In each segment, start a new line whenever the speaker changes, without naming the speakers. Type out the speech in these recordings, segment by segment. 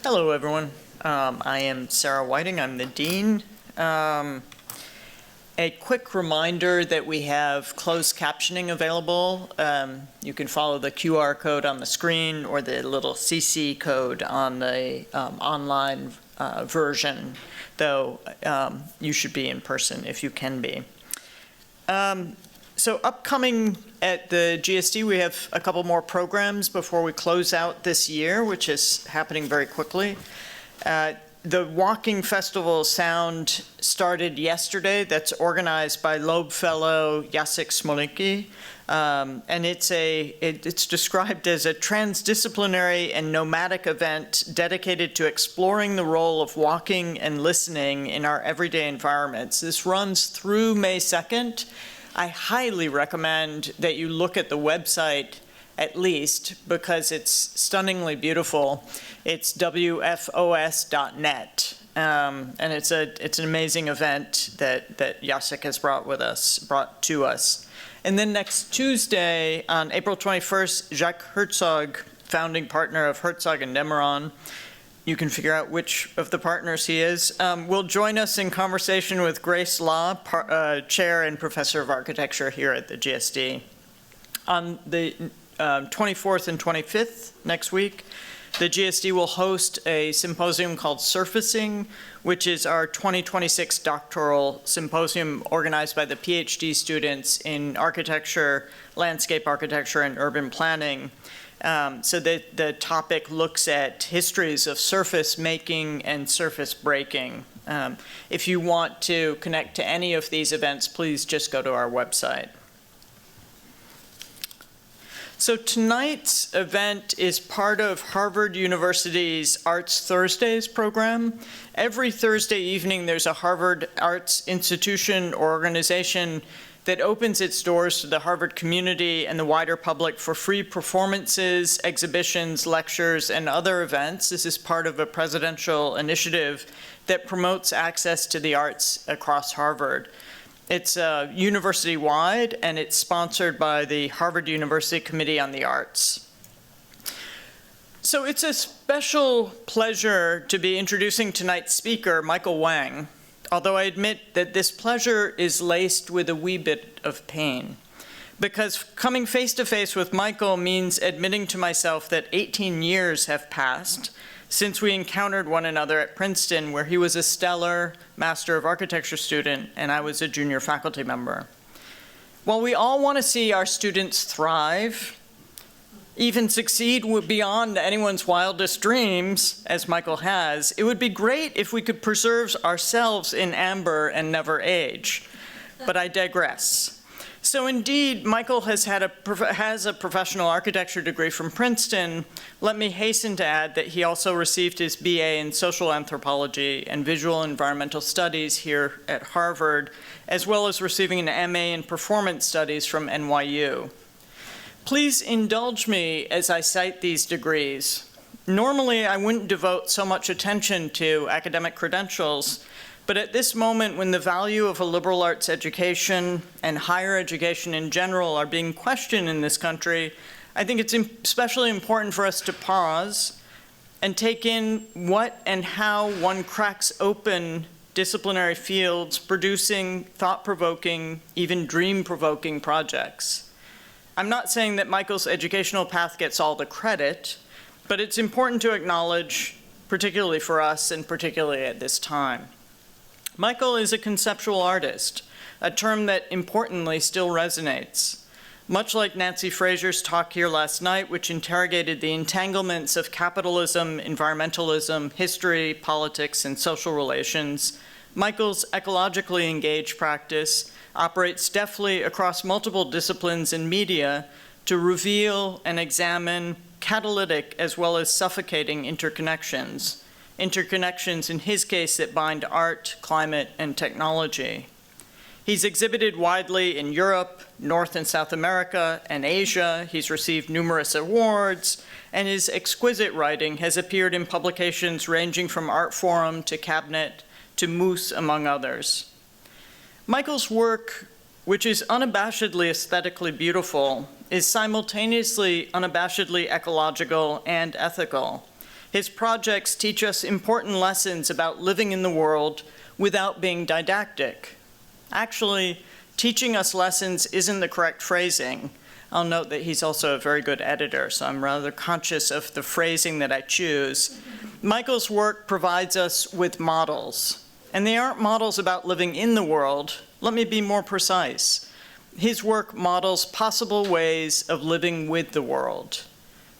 Hello, everyone. I am Sarah Whiting. I'm the Dean. A quick reminder that we have closed captioning available. You can follow the QR code on the screen or the little CC code on the online version, though you should be in person if you can be. So upcoming at the GSD, we have a couple more programs before we close out this year, which is happening very quickly. The Walking Festival Sound started yesterday. That's organized by Loeb Fellow Jacek Smolinski. And it's described as a transdisciplinary and nomadic event dedicated to exploring the role of walking and listening in our everyday environments. This runs through May 2nd. I highly recommend that you look at the website at least, because it's stunningly beautiful. It's wfos.net, and it's an amazing event that Jacek has brought to us. And then next Tuesday, on April 21st, Jacques Herzog, founding partner of Herzog and Demeron, you can figure out which of the partners he is, will join us in conversation with Grace Law, Chair and Professor of Architecture here at the GSD. On the 24th and 25th next week, the GSD will host a symposium called Surfacing, which is our 2026 doctoral symposium organized by the PhD students in architecture, landscape architecture, and urban planning. So the topic looks at histories of surface making and surface breaking. If you want to connect to any of these events, please just go to our website. So tonight's event is part of Harvard University's Arts Thursdays program. Every Thursday evening, there's a Harvard Arts institution or organization that opens its doors to the Harvard community and the wider public for free performances, exhibitions, lectures, and other events. This is part of a presidential initiative that promotes access to the arts across Harvard. It's university-wide, and it's sponsored by the Harvard University Committee on the Arts. So it's a special pleasure to be introducing tonight's speaker, Michael Wang, although I admit that this pleasure is laced with a wee bit of pain, because coming face-to-face with Michael means admitting to myself that 18 years have passed since we encountered one another at Princeton, where he was a stellar Master of Architecture student and I was a junior faculty member. While we all want to see our students thrive, even succeed beyond anyone's wildest dreams, as Michael has, it would be great if we could preserve ourselves in amber and never age. But I digress. So indeed, Michael has a professional architecture degree from Princeton. Let me hasten to add that he also received his BA in social anthropology and visual environmental studies here at Harvard, as well as receiving an MA in performance studies from NYU. Please indulge me as I cite these degrees. Normally, I wouldn't devote so much attention to academic credentials, but at this moment, when the value of a liberal arts education and higher education in general are being questioned in this country, I think it's especially important for us to pause and take in what and how one cracks open disciplinary fields, producing thought-provoking, even dream-provoking projects. I'm not saying that Michael's educational path gets all the credit, but it's important to acknowledge, particularly for us and particularly at this time. Michael is a conceptual artist, a term that importantly still resonates. Much like Nancy Fraser's talk here last night, which interrogated the entanglements of capitalism, environmentalism, history, politics, and social relations, Michael's ecologically engaged practice operates deftly across multiple disciplines and media to reveal and examine catalytic as well as suffocating interconnections in his case that bind art, climate, and technology. He's exhibited widely in Europe, North and South America, and Asia. He's received numerous awards, and his exquisite writing has appeared in publications ranging from Art Forum to Cabinet to Moose, among others. Michael's work, which is unabashedly aesthetically beautiful, is simultaneously unabashedly ecological and ethical. His projects teach us important lessons about living in the world without being didactic. Actually, teaching us lessons isn't the correct phrasing. I'll note that he's also a very good editor, so I'm rather conscious of the phrasing that I choose. Michael's work provides us with models, and they aren't models about living in the world. Let me be more precise. His work models possible ways of living with the world.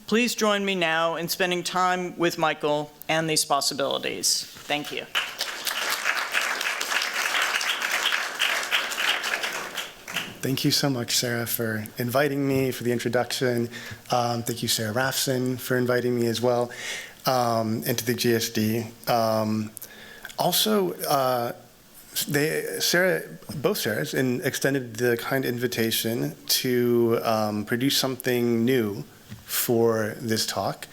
Please join me now in spending time with Michael and these possibilities. Thank you.
Thank you so much, Sarah, for inviting me, for the introduction. Thank you, Sarah Rafson, for inviting me as well, and to the GSD. Both Sarahs extended the kind invitation to produce something new for this talk.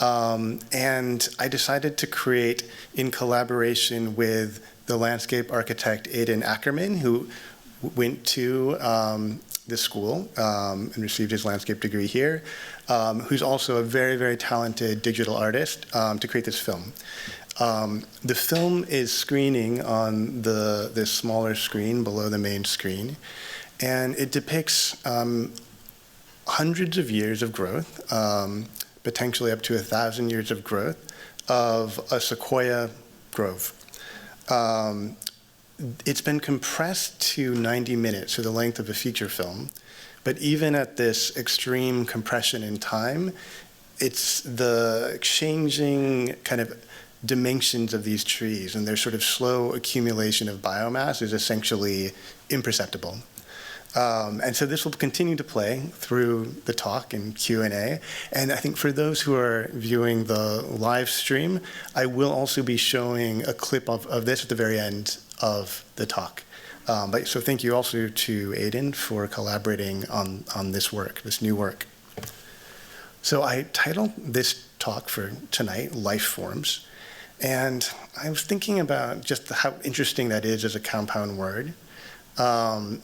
And I decided to create, in collaboration with the landscape architect Aidan Ackerman, who went to this school and received his landscape degree here, who's also a very, very talented digital artist, to create this film. The film is screening on this smaller screen below the main screen, and it depicts hundreds of years of growth, potentially up to 1,000 years of growth, of a sequoia grove. It's been compressed to 90 minutes, so the length of a feature film. But even at this extreme compression in time, it's the changing kind of dimensions of these trees and their sort of slow accumulation of biomass is essentially imperceptible. And so this will continue to play through the talk and Q&A. And I think for those who are viewing the live stream, I will also be showing a clip of this at the very end of the talk. So thank you also to Aidan for collaborating on this work, this new work. So I titled this talk for tonight, Lifeforms. And I was thinking about just how interesting that is as a compound word.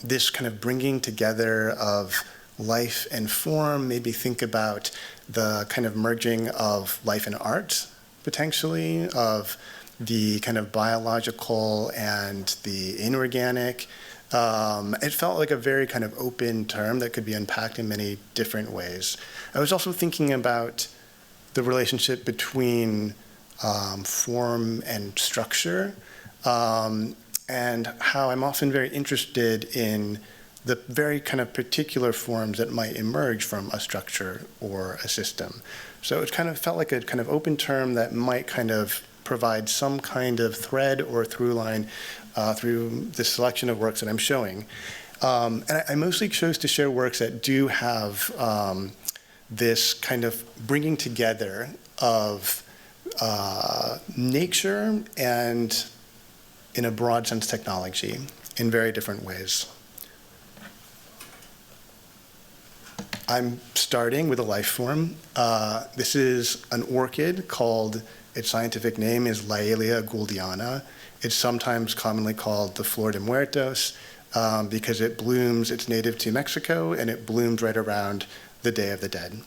This kind of bringing together of life and form, maybe think about the kind of merging of life and art, potentially, of the kind of biological and the inorganic. It felt like a very kind of open term that could be unpacked in many different ways. I was also thinking about the relationship between form and structure, and how I'm often very interested in the very kind of particular forms that might emerge from a structure or a system. So it kind of felt like a kind of open term that might kind of provide some kind of thread or through line through the selection of works that I'm showing. And I mostly chose to share works that do have this kind of bringing together of nature and, in a broad sense, technology in very different ways. I'm starting with a life form. This is an orchid called, its scientific name is Laelia gouldiana. It's sometimes commonly called the Flor de Muertos because it blooms, it's native to Mexico, and it blooms right around the Day of the Dead.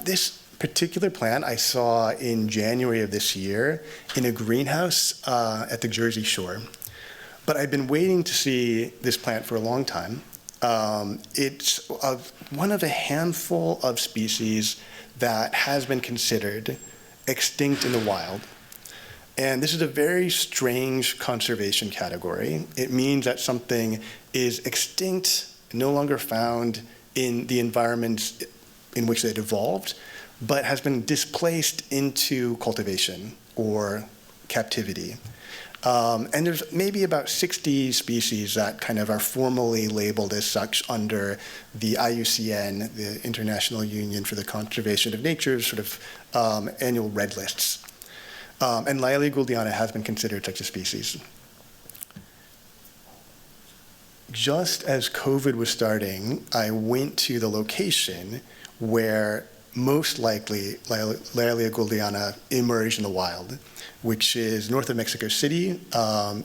This particular plant I saw in January of this year in a greenhouse at the Jersey Shore. But I've been waiting to see this plant for a long time. It's one of a handful of species that has been considered extinct in the wild. And this is a very strange conservation category. It means that something is extinct, no longer found in the environments in which it evolved, but has been displaced into cultivation or captivity. And there's maybe about 60 species that kind of are formally labeled as such under the IUCN, the International Union for the Conservation of Nature's sort of annual red lists. And Laelia gouldiana has been considered such a species. Just as COVID was starting, I went to the location where most likely Laelia gouldiana emerged in the wild, which is north of Mexico City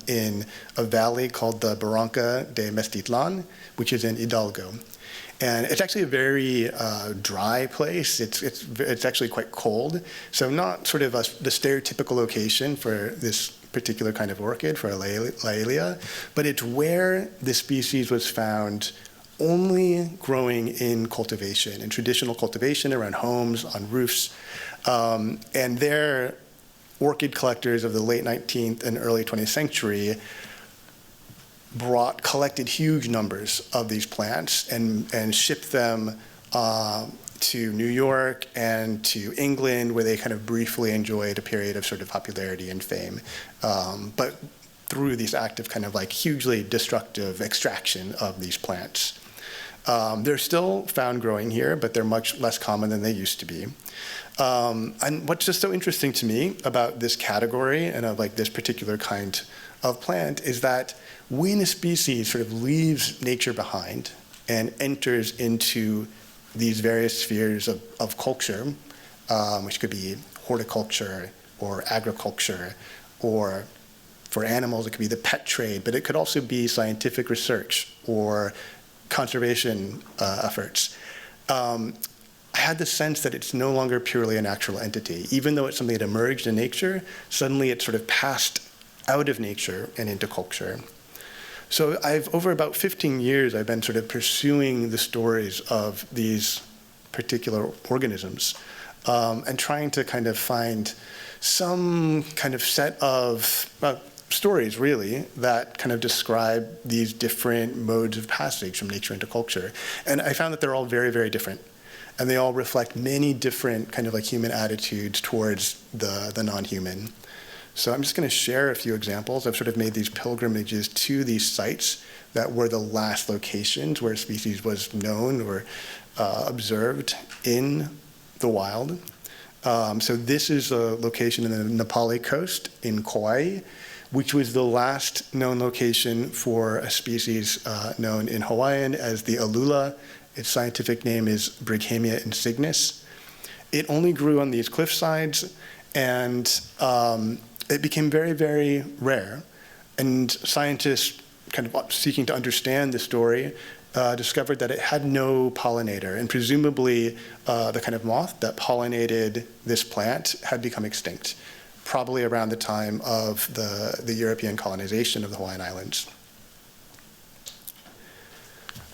in a valley called the Barranca de Mestitlan, which is in Hidalgo. And it's actually a very dry place. It's actually quite cold. So not sort of the stereotypical location for this particular kind of orchid, for a Laelia, but it's where the species was found only growing in cultivation, in traditional cultivation around homes, on roofs. And there, orchid collectors of the late 19th and early 20th century collected huge numbers of these plants and shipped them to New York and to England, where they kind of briefly enjoyed a period of sort of popularity and fame. But through these active kind of like hugely destructive extraction of these plants. They're still found growing here, but they're much less common than they used to be. And what's just so interesting to me about this category and of like this particular kind of plant is that when a species sort of leaves nature behind and enters into these various spheres of culture, which could be horticulture or agriculture, or for animals it could be the pet trade, but it could also be scientific research or conservation efforts. I had the sense that it's no longer purely a natural entity. Even though it's something that emerged in nature, suddenly it sort of passed out of nature and into culture. So over about 15 years, I've been sort of pursuing the stories of these particular organisms and trying to kind of find some kind of set of stories, really, that kind of describe these different modes of passage from nature into culture. And I found that they're all very, very different. And they all reflect many different kind of like human attitudes towards the non-human. So I'm just going to share a few examples. I've sort of made these pilgrimages to these sites that were the last locations where a species was known or observed in the wild. So this is a location in the Nepali coast in Kauai, which was the last known location for a species known in Hawaiian as the alula. Its scientific name is Brighamia insignis. It only grew on these cliff sides, and it became very, very rare. And scientists, kind of seeking to understand the story, discovered that it had no pollinator, and presumably the kind of moth that pollinated this plant had become extinct, probably around the time of the European colonization of the Hawaiian Islands.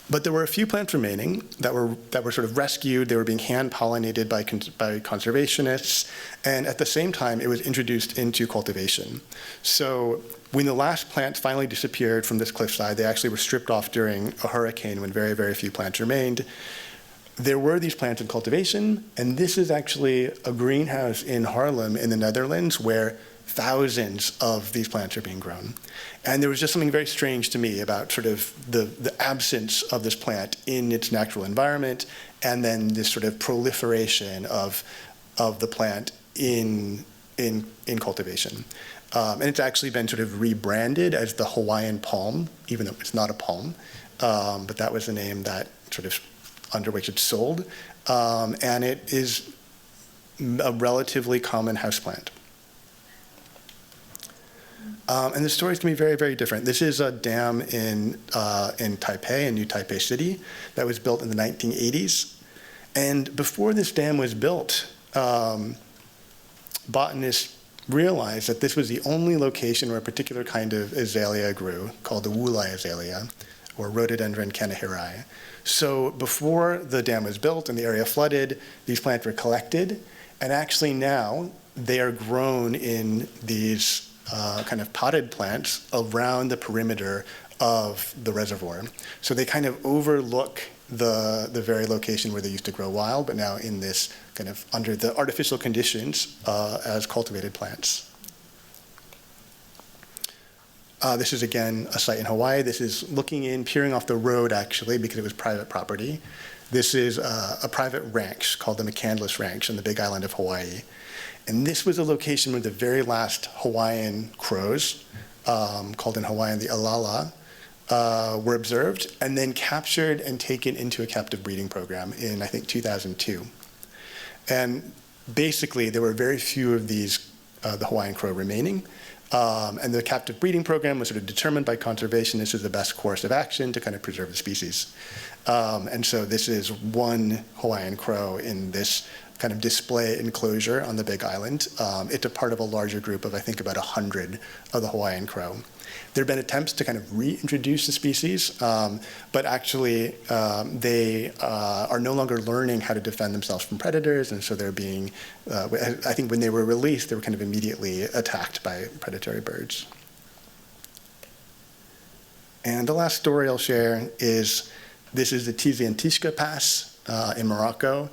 But there were a few plants remaining that were sort of rescued. They were being hand-pollinated by conservationists, and at the same time, it was introduced into cultivation. So when the last plants finally disappeared from this cliffside, they actually were stripped off during a hurricane when very, very few plants remained. There were these plants in cultivation, and this is actually a greenhouse in Haarlem in the Netherlands where thousands of these plants are being grown. And there was just something very strange to me about sort of the absence of this plant in its natural environment, and then this sort of proliferation of the plant in cultivation. And it's actually been sort of rebranded as the Hawaiian palm, even though it's not a palm, but that was the name that sort of under which it's sold. And it is a relatively common houseplant. And the stories can be very, very different. This is a dam in Taipei, in New Taipei City, that was built in the 1980s. And before this dam was built, botanists realized that this was the only location where a particular kind of azalea grew, called the Wulai azalea, or Rhododendron kanehiri. So before the dam was built and the area flooded, these plants were collected, and actually now they are grown in these kind of potted plants around the perimeter of the reservoir. So they kind of overlook the very location where they used to grow wild, but now in this kind of under the artificial conditions as cultivated plants. This is again a site in Hawaii. This is looking in, peering off the road actually, because it was private property. This is a private ranch called the McCandless Ranch on the Big Island of Hawaii. And this was a location where the very last Hawaiian crows, called in Hawaiian the alala, were observed and then captured and taken into a captive breeding program in, I think, 2002. And basically, there were very few of these, the Hawaiian crow remaining. And the captive breeding program was sort of determined by conservationists as the best course of action to kind of preserve the species. And so this is one Hawaiian crow in this kind of display enclosure on the Big Island. It's a part of a larger group of, I think, about 100 of the Hawaiian crow. There have been attempts to kind of reintroduce the species, but actually they are no longer learning how to defend themselves from predators, and so they're being, I think when they were released, they were kind of immediately attacked by predatory birds. And the last story I'll share is, this is the Tiziantishka Pass in Morocco.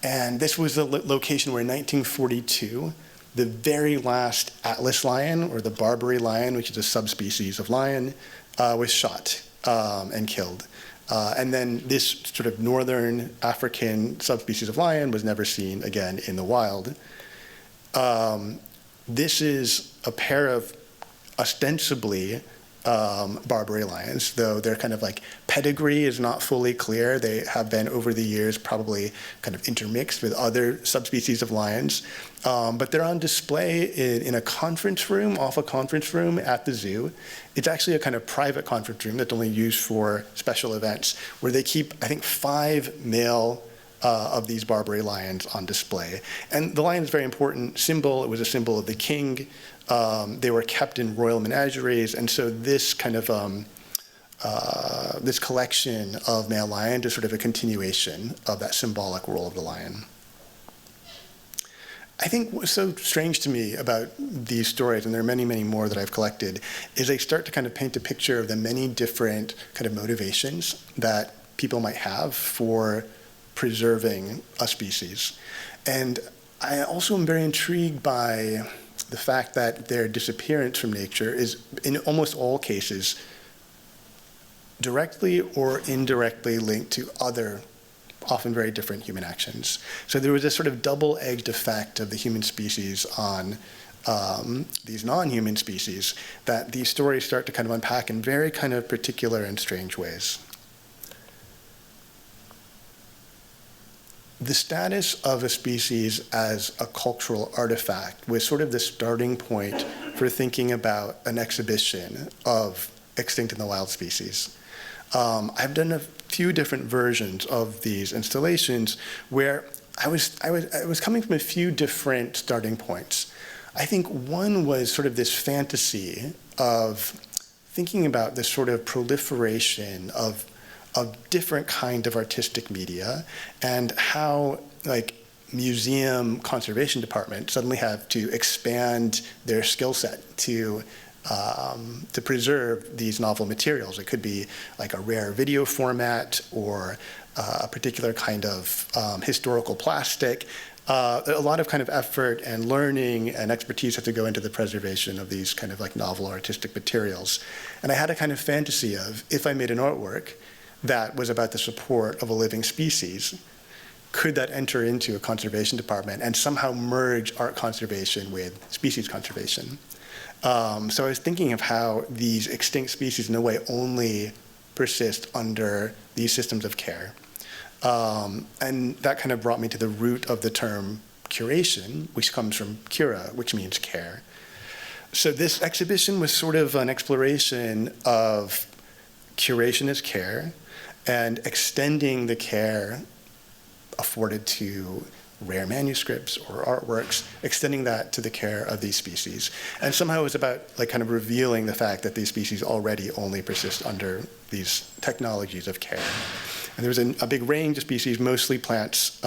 And this was the location where in 1942, the very last Atlas lion, or the Barbary lion, which is a subspecies of lion, was shot and killed. And then this sort of northern African subspecies of lion was never seen again in the wild. This is a pair of ostensibly Barbary lions, though their kind of like pedigree is not fully clear. They have been over the years probably kind of intermixed with other subspecies of lions. But they're on display in a conference room, off a conference room at the zoo. It's actually a kind of private conference room that's only used for special events, where they keep, I think, 5 male of these Barbary lions on display. And the lion is a very important symbol. It was a symbol of the king. They were kept in royal menageries, and so this kind of this collection of male lions is sort of a continuation of that symbolic role of the lion. I think what's so strange to me about these stories, and there are many, many more that I've collected, is they start to kind of paint a picture of the many different kind of motivations that people might have for preserving a species. And I also am very intrigued by the fact that their disappearance from nature is, in almost all cases, directly or indirectly linked to other, often very different human actions. So there was this sort of double-edged effect of the human species on these non-human species that these stories start to kind of unpack in very kind of particular and strange ways. The status of a species as a cultural artifact was sort of the starting point for thinking about an exhibition of extinct in the wild species. I've done a few different versions of these installations where I was coming from a few different starting points. I think one was sort of this fantasy of thinking about this sort of proliferation of different kind of artistic media, and how like museum conservation departments suddenly have to expand their skill set to preserve these novel materials. It could be like a rare video format or a particular kind of historical plastic. A lot of kind of effort and learning and expertise have to go into the preservation of these kind of like novel artistic materials. And I had a kind of fantasy of, if I made an artwork that was about the support of a living species, could that enter into a conservation department and somehow merge art conservation with species conservation? So I was thinking of how these extinct species in a way only persist under these systems of care. And that kind of brought me to the root of the term curation, which comes from cura, which means care. So this exhibition was sort of an exploration of curation as care, and extending the care afforded to rare manuscripts or artworks, extending that to the care of these species. And somehow it was about like kind of revealing the fact that these species already only persist under these technologies of care. And there was a big range of species, mostly plants.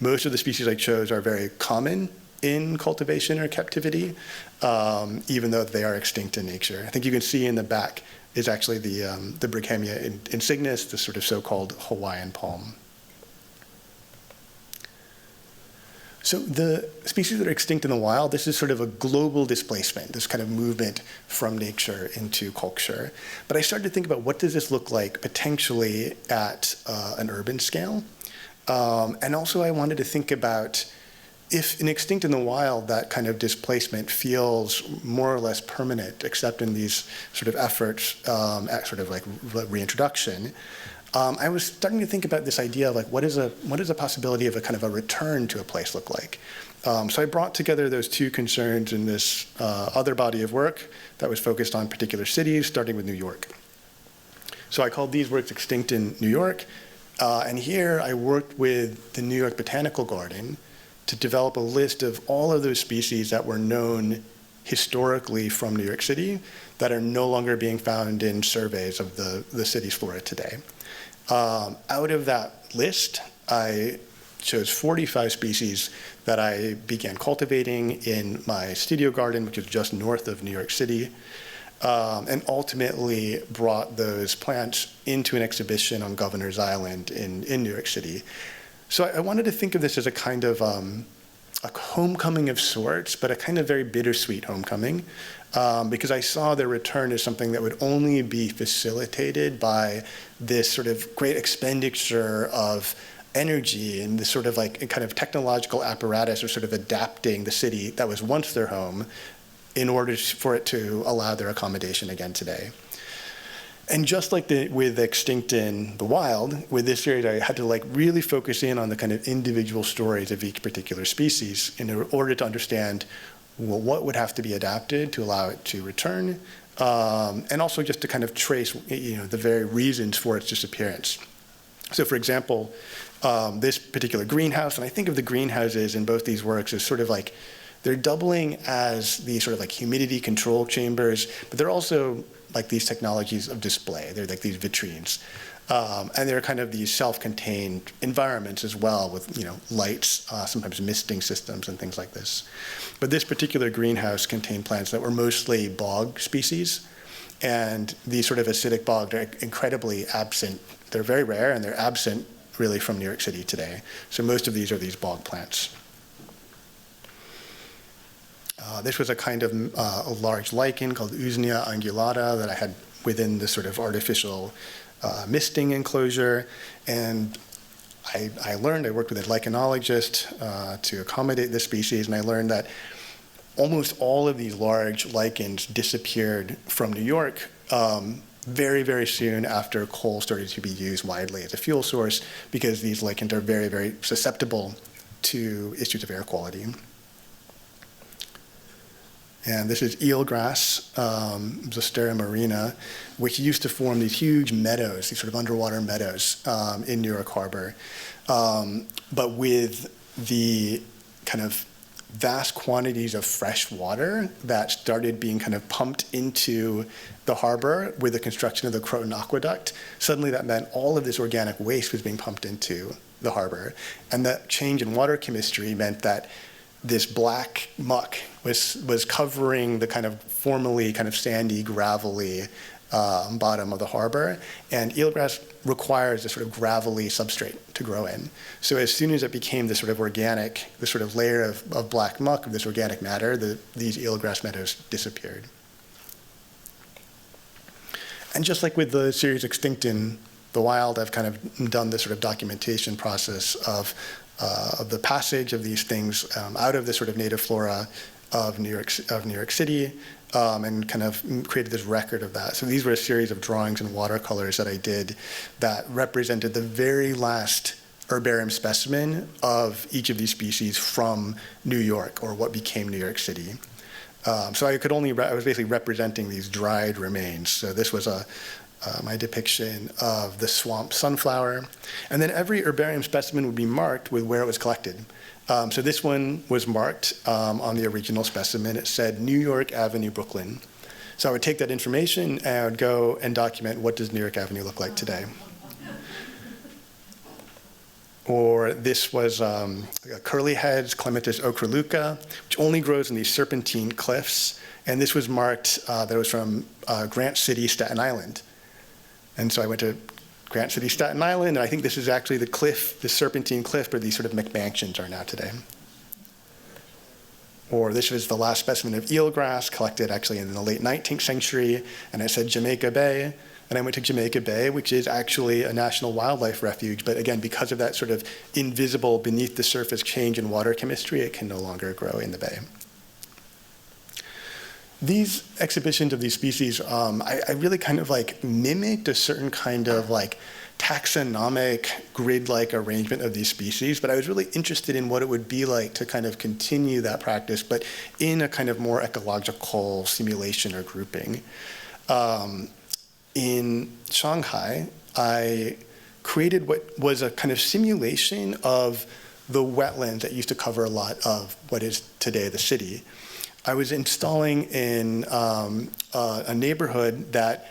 Most of the species I chose are very common in cultivation or captivity, even though they are extinct in nature. I think you can see in the back is actually the Brighemia insignis, the sort of so-called Hawaiian palm. So the species that are extinct in the wild, this is sort of a global displacement, this kind of movement from nature into culture. But I started to think about, what does this look like potentially at an urban scale? And also I wanted to think about, if in extinct in the wild, that kind of displacement feels more or less permanent, except in these sort of efforts at sort of like reintroduction, I was starting to think about this idea of like, what is a possibility of a kind of a return to a place look like? So I brought together those two concerns in this other body of work that was focused on particular cities, starting with New York. So I called these works Extinct in New York. And here I worked with the New York Botanical Garden to develop a list of all of those species that were known historically from New York City that are no longer being found in surveys of the city's flora today. Out of that list, I chose 45 species that I began cultivating in my studio garden, which is just north of New York City, and ultimately brought those plants into an exhibition on Governor's Island in New York City. So I wanted to think of this as a kind of a homecoming of sorts, but a kind of very bittersweet homecoming, because I saw their return as something that would only be facilitated by this sort of great expenditure of energy and this sort of like a kind of technological apparatus or sort of adapting the city that was once their home in order for it to allow their accommodation again today. And just like with Extinct in the Wild, with this series, I had to like really focus in on the kind of individual stories of each particular species in order to understand, well, what would have to be adapted to allow it to return, and also just to kind of trace, the very reasons for its disappearance. So, for example, this particular greenhouse, and I think of the greenhouses in both these works as sort of like they're doubling as these sort of like humidity control chambers, but they're also like these technologies of display. They're like these vitrines. And they're kind of these self-contained environments as well with, lights, sometimes misting systems and things like this. But this particular greenhouse contained plants that were mostly bog species. And these sort of acidic bogs are incredibly absent. They're very rare and they're absent really from New York City today. So most of these are these bog plants. This was a kind of a large lichen called Usnea ungulata that I had within this sort of artificial misting enclosure. And I worked with a lichenologist to accommodate this species, and I learned that almost all of these large lichens disappeared from New York very, very soon after coal started to be used widely as a fuel source, because these lichens are very, very susceptible to issues of air quality. And this is eelgrass, Zostera marina, which used to form these huge meadows, these sort of underwater meadows in New York Harbor. But with the kind of vast quantities of fresh water that started being kind of pumped into the harbor with the construction of the Croton Aqueduct, suddenly that meant all of this organic waste was being pumped into the harbor. And that change in water chemistry meant that this black muck was covering the kind of formerly kind of sandy, gravelly bottom of the harbor. And eelgrass requires this sort of gravelly substrate to grow in. So as soon as it became this sort of organic, this sort of layer of black muck, of this organic matter, these eelgrass meadows disappeared. And just like with the series Extinct in the Wild, I've kind of done this sort of documentation process of the passage of these things out of the sort of native flora of New York City, and kind of created this record of that. So these were a series of drawings and watercolors that I did that represented the very last herbarium specimen of each of these species from New York, or what became New York City. So I was basically representing these dried remains. So this was my depiction of the swamp sunflower. And then every herbarium specimen would be marked with where it was collected. So this one was marked on the original specimen. It said New York Avenue, Brooklyn. So I would take that information and I would go and document what does New York Avenue look like today. Or this was curly heads, Clematis ochroluca, which only grows in these serpentine cliffs. And this was marked, that was from Grant City, Staten Island. And so I went to Grant City, Staten Island, and I think this is actually the cliff, the serpentine cliff where these sort of McMansions are now today. Or this was the last specimen of eelgrass collected actually in the late 19th century, and it said Jamaica Bay. And I went to Jamaica Bay, which is actually a national wildlife refuge, but again, because of that sort of invisible beneath the surface change in water chemistry, it can no longer grow in the bay. These exhibitions of these species, I really kind of like mimicked a certain kind of like taxonomic grid-like arrangement of these species, but I was really interested in what it would be like to kind of continue that practice, but in a kind of more ecological simulation or grouping. In Shanghai, I created what was a kind of simulation of the wetlands that used to cover a lot of what is today the city. I was installing in a neighborhood that,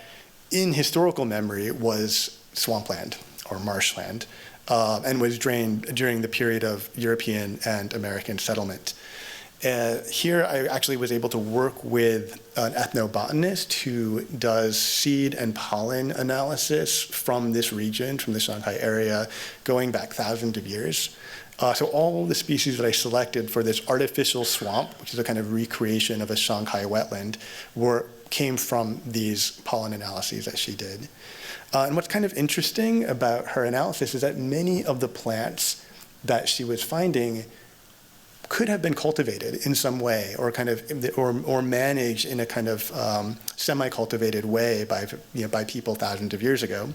in historical memory, was swampland or marshland, and was drained during the period of European and American settlement. Here I actually was able to work with an ethnobotanist who does seed and pollen analysis from this region, from the Shanghai area, going back thousands of years. So all the species that I selected for this artificial swamp, which is a kind of recreation of a Shanghai wetland, came from these pollen analyses that she did. And what's kind of interesting about her analysis is that many of the plants that she was finding could have been cultivated in some way, or kind of, or managed in a kind of semi-cultivated way by people thousands of years ago.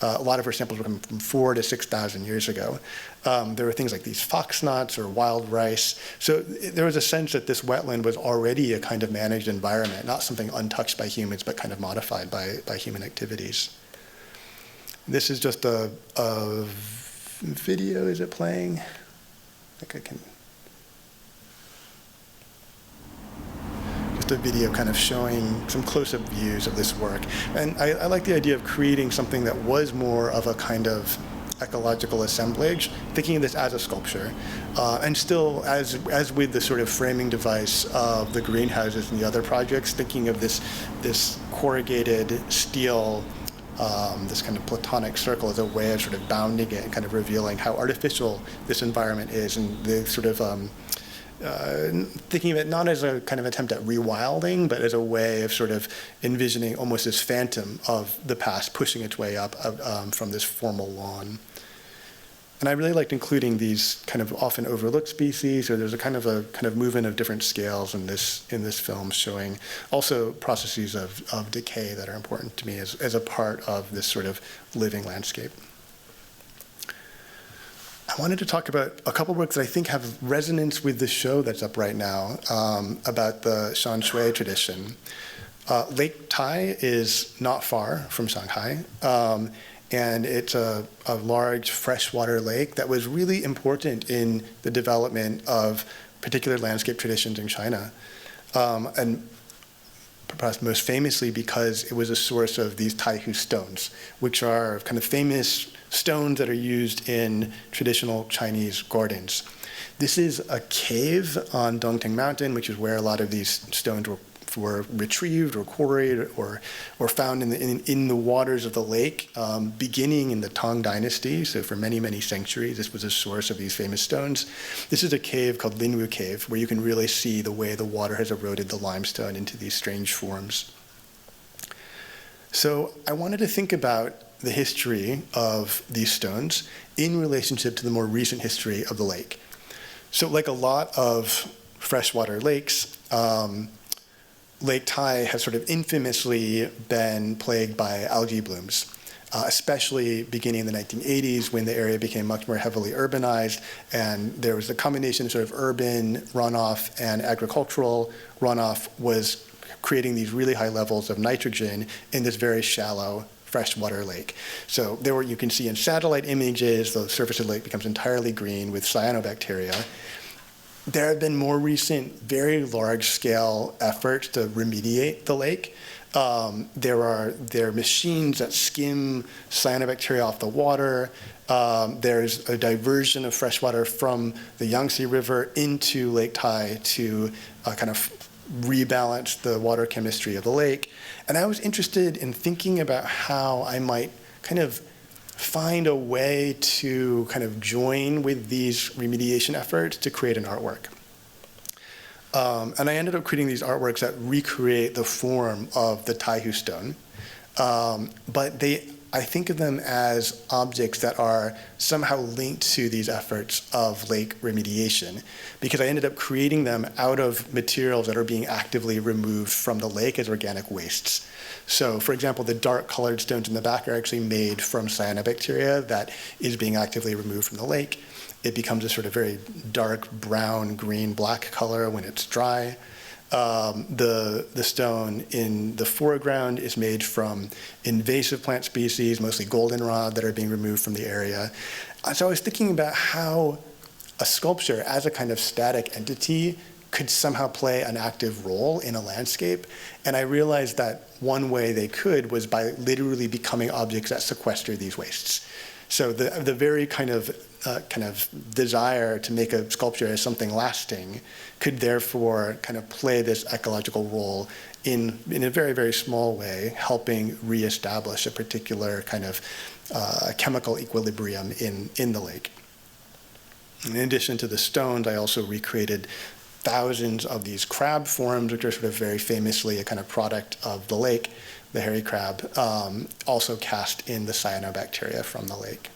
A lot of her samples were from 4,000 to 6,000 years ago. There were things like these foxnuts or wild rice. So there was a sense that this wetland was already a kind of managed environment, not something untouched by humans, but kind of modified by human activities. This is just a video. Is it playing? I think I can. Just a video kind of showing some close-up views of this work. And I like the idea of creating something that was more of a kind of ecological assemblage, thinking of this as a sculpture. And still, as with the sort of framing device of the greenhouses and the other projects, thinking of this corrugated steel, this kind of platonic circle as a way of sort of bounding it and kind of revealing how artificial this environment is, and the sort of thinking of it not as a kind of attempt at rewilding, but as a way of sort of envisioning almost this phantom of the past pushing its way up from this formal lawn. And I really liked including these kind of often overlooked species, or there's a kind of movement of different scales in this film, showing also processes of decay that are important to me as a part of this sort of living landscape. I wanted to talk about a couple books that I think have resonance with the show that's up right now about the Shan Shui tradition. Lake Tai is not far from Shanghai, and it's a large freshwater lake that was really important in the development of particular landscape traditions in China. And perhaps most famously because it was a source of these Taihu stones, which are kind of famous stones that are used in traditional Chinese gardens. This is a cave on Dongting Mountain, which is where a lot of these stones were retrieved or quarried or found in the waters of the lake, beginning in the Tang Dynasty. So for many, many centuries, this was a source of these famous stones. This is a cave called Linwu Cave, where you can really see the way the water has eroded the limestone into these strange forms. So I wanted to think about the history of these stones in relationship to the more recent history of the lake. So like a lot of freshwater lakes, Lake Tai has sort of infamously been plagued by algae blooms, especially beginning in the 1980s when the area became much more heavily urbanized, and there was a combination of sort of urban runoff and agricultural runoff was creating these really high levels of nitrogen in this very shallow freshwater lake. So you can see in satellite images, the surface of the lake becomes entirely green with cyanobacteria. There have been more recent, very large-scale efforts to remediate the lake. There are machines that skim cyanobacteria off the water. There's a diversion of freshwater from the Yangtze River into Lake Tai to kind of rebalance the water chemistry of the lake. And I was interested in thinking about how I might kind of find a way to kind of join with these remediation efforts to create an artwork. And I ended up creating these artworks that recreate the form of the Taihu stone, but they I think of them as objects that are somehow linked to these efforts of lake remediation, because I ended up creating them out of materials that are being actively removed from the lake as organic wastes. So, for example, the dark colored stones in the back are actually made from cyanobacteria that is being actively removed from the lake. It becomes a sort of very dark brown, green, black color when it's dry. The stone in the foreground is made from invasive plant species, mostly goldenrod, that are being removed from the area. So I was thinking about how a sculpture, as a kind of static entity, could somehow play an active role in a landscape. And I realized that one way they could was by literally becoming objects that sequester these wastes. So the very kind of desire to make a sculpture as something lasting could therefore kind of play this ecological role in a very, very small way, helping reestablish a particular kind of chemical equilibrium in the lake. In addition to the stones, I also recreated thousands of these crab forms, which are sort of very famously a kind of product of the lake, the hairy crab, also cast in the cyanobacteria from the lake.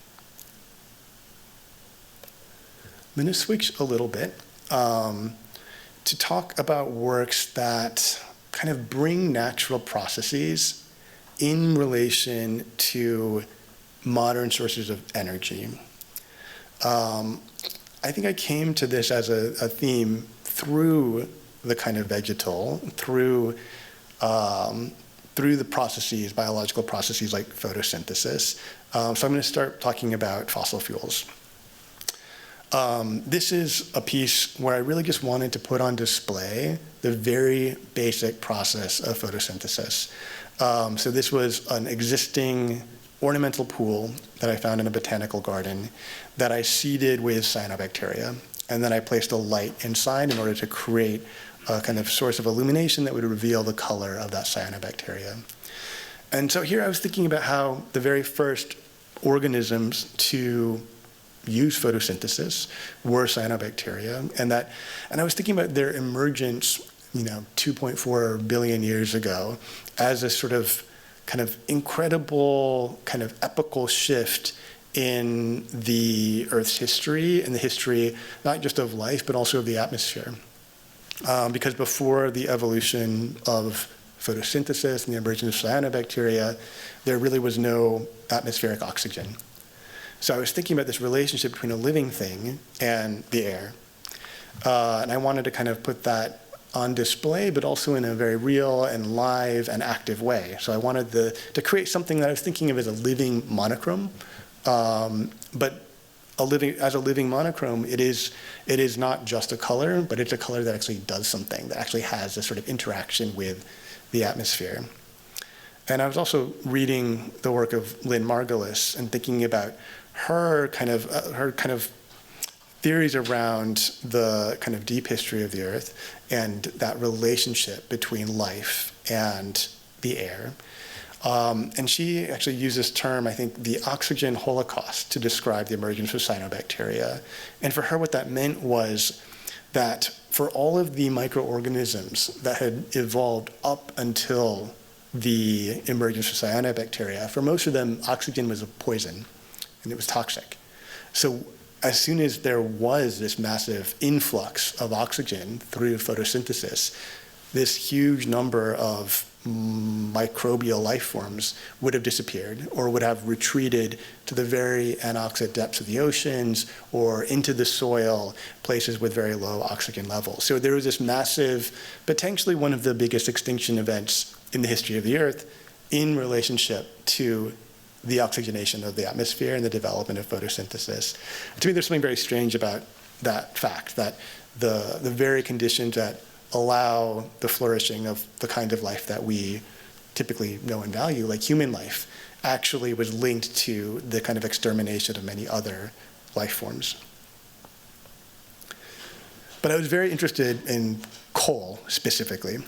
I'm going to switch a little bit to talk about works that kind of bring natural processes in relation to modern sources of energy. I think I came to this as a theme through the kind of vegetal, through the processes, biological processes like photosynthesis. So I'm going to start talking about fossil fuels. This is a piece where I really just wanted to put on display the very basic process of photosynthesis. So this was an existing ornamental pool that I found in a botanical garden that I seeded with cyanobacteria. And then I placed a light inside in order to create a kind of source of illumination that would reveal the color of that cyanobacteria. And so here I was thinking about how the very first organisms to use photosynthesis were cyanobacteria, and I was thinking about their emergence, 2.4 billion years ago, as a sort of kind of incredible kind of epochal shift in the Earth's history, and the history not just of life, but also of the atmosphere. Because before the evolution of photosynthesis and the emergence of cyanobacteria, there really was no atmospheric oxygen. So I was thinking about this relationship between a living thing and the air. And I wanted to kind of put that on display, but also in a very real and live and active way. So I wanted to create something that I was thinking of as a living monochrome. But as a living monochrome, it is not just a color, but it's a color that actually does something, that actually has a sort of interaction with the atmosphere. And I was also reading the work of Lynn Margulis and thinking about her kind of theories around the kind of deep history of the Earth and that relationship between life and the air. And she actually used this term, I think, the oxygen holocaust, to describe the emergence of cyanobacteria. And for her, what that meant was that for all of the microorganisms that had evolved up until the emergence of cyanobacteria, for most of them, oxygen was a poison, and it was toxic. So as soon as there was this massive influx of oxygen through photosynthesis, this huge number of microbial life forms would have disappeared or would have retreated to the very anoxic depths of the oceans or into the soil, places with very low oxygen levels. So there was this massive, potentially one of the biggest extinction events in the history of the Earth in relationship to the oxygenation of the atmosphere and the development of photosynthesis. To me, there's something very strange about that fact, that the very conditions that allow the flourishing of the kind of life that we typically know and value, like human life, actually was linked to the kind of extermination of many other life forms. But I was very interested in coal specifically.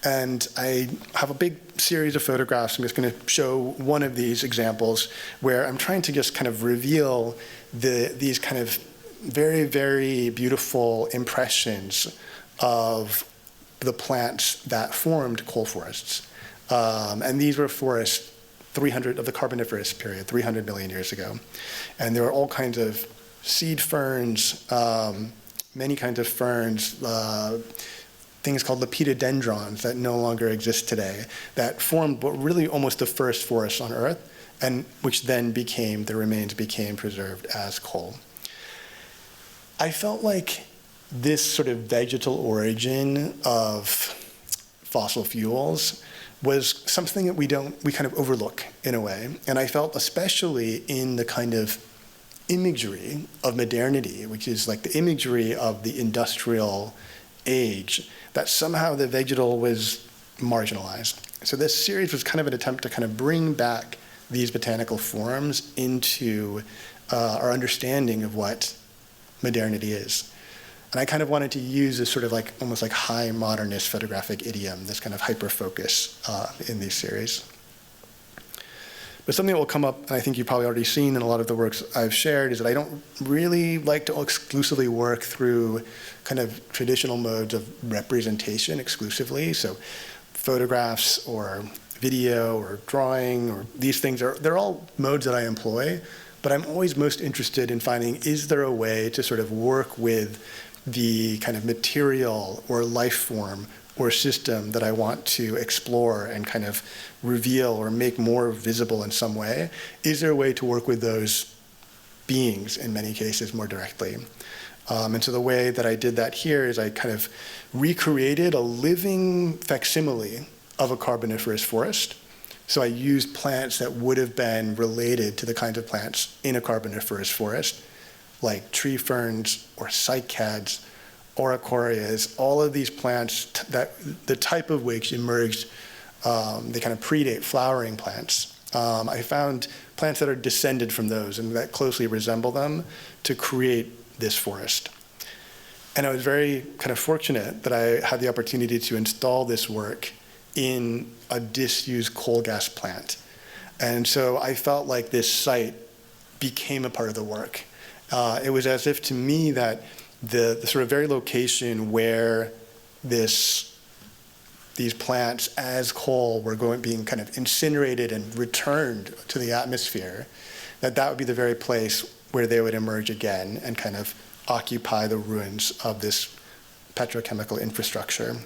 And I have a big series of photographs. I'm just going to show one of these examples where I'm trying to just kind of reveal these kind of very, very beautiful impressions of the plants that formed coal forests. And these were forests of the Carboniferous period, 300 million years ago. And there are all kinds of seed ferns, many kinds of ferns, things called lepidodendrons that no longer exist today, that formed what really almost the first forests on Earth, and which then the remains became preserved as coal. I felt like this sort of vegetal origin of fossil fuels was something that we kind of overlook in a way. And I felt especially in the kind of imagery of modernity, which is like the imagery of the industrial age, that somehow the vegetal was marginalized. So this series was kind of an attempt to kind of bring back these botanical forms into our understanding of what modernity is. And I kind of wanted to use this sort of like almost like high modernist photographic idiom, this kind of hyper-focus in these series. But something that will come up, and I think you've probably already seen in a lot of the works I've shared, is that I don't really like to exclusively work through kind of traditional modes of representation exclusively. So photographs or video or drawing or these things, they're all modes that I employ, but I'm always most interested in finding, is there a way to sort of work with the kind of material or life form or system that I want to explore and kind of reveal or make more visible in some way? Is there a way to work with those beings in many cases more directly? And so the way that I did that here is I kind of recreated a living facsimile of a Carboniferous forest. So I used plants that would have been related to the kinds of plants in a Carboniferous forest, like tree ferns or cycads, oricorias, all of these plants that the type of which emerged, they kind of predate flowering plants. I found plants that are descended from those and that closely resemble them to create this forest. And I was very kind of fortunate that I had the opportunity to install this work in a disused coal gas plant. And so I felt like this site became a part of the work. It was as if to me that the sort of very location where these plants as coal were being kind of incinerated and returned to the atmosphere, that would be the very place where they would emerge again and kind of occupy the ruins of this petrochemical infrastructure.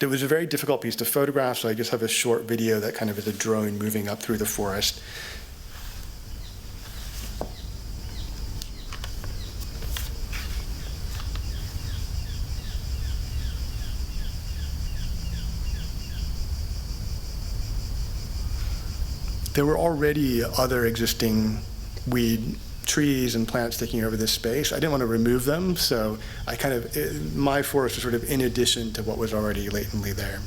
It was a very difficult piece to photograph, so I just have a short video that kind of is a drone moving up through the forest. There were already other existing weed trees and plants taking over this space. I didn't want to remove them, so I kind of, my forest was sort of in addition to what was already latently there.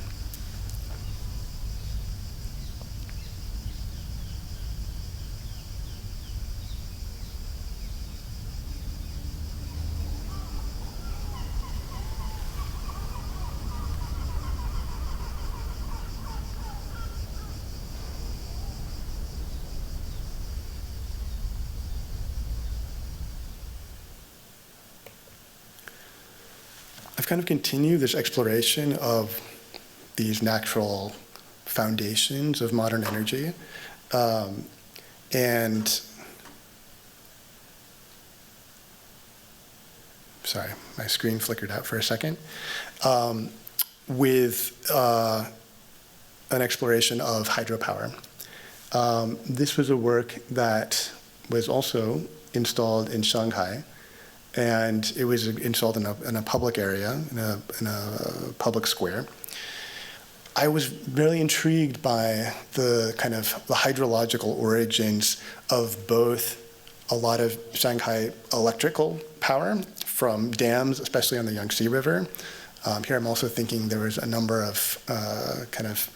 I've kind of continued this exploration of these natural foundations of modern energy. And sorry, my screen flickered out for a second. With an exploration of hydropower. This was a work that was also installed in Shanghai. And it was installed in a public area, in a public square. I was really intrigued by the kind of the hydrological origins of both a lot of Shanghai electrical power from dams, especially on the Yangtze River. Here I'm also thinking there was a number of kind of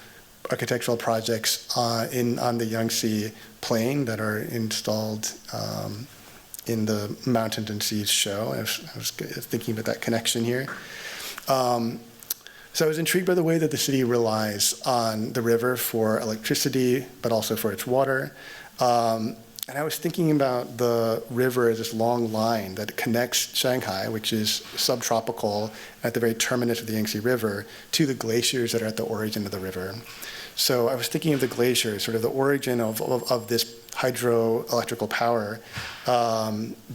architectural projects on the Yangtze plain that are installed in the Mountains and Seas show. I was thinking about that connection here. So I was intrigued by the way that the city relies on the river for electricity, but also for its water. And I was thinking about the river as this long line that connects Shanghai, which is subtropical at the very terminus of the Yangtze River, to the glaciers that are at the origin of the river. So I was thinking of the glacier, sort of the origin of this hydroelectrical power,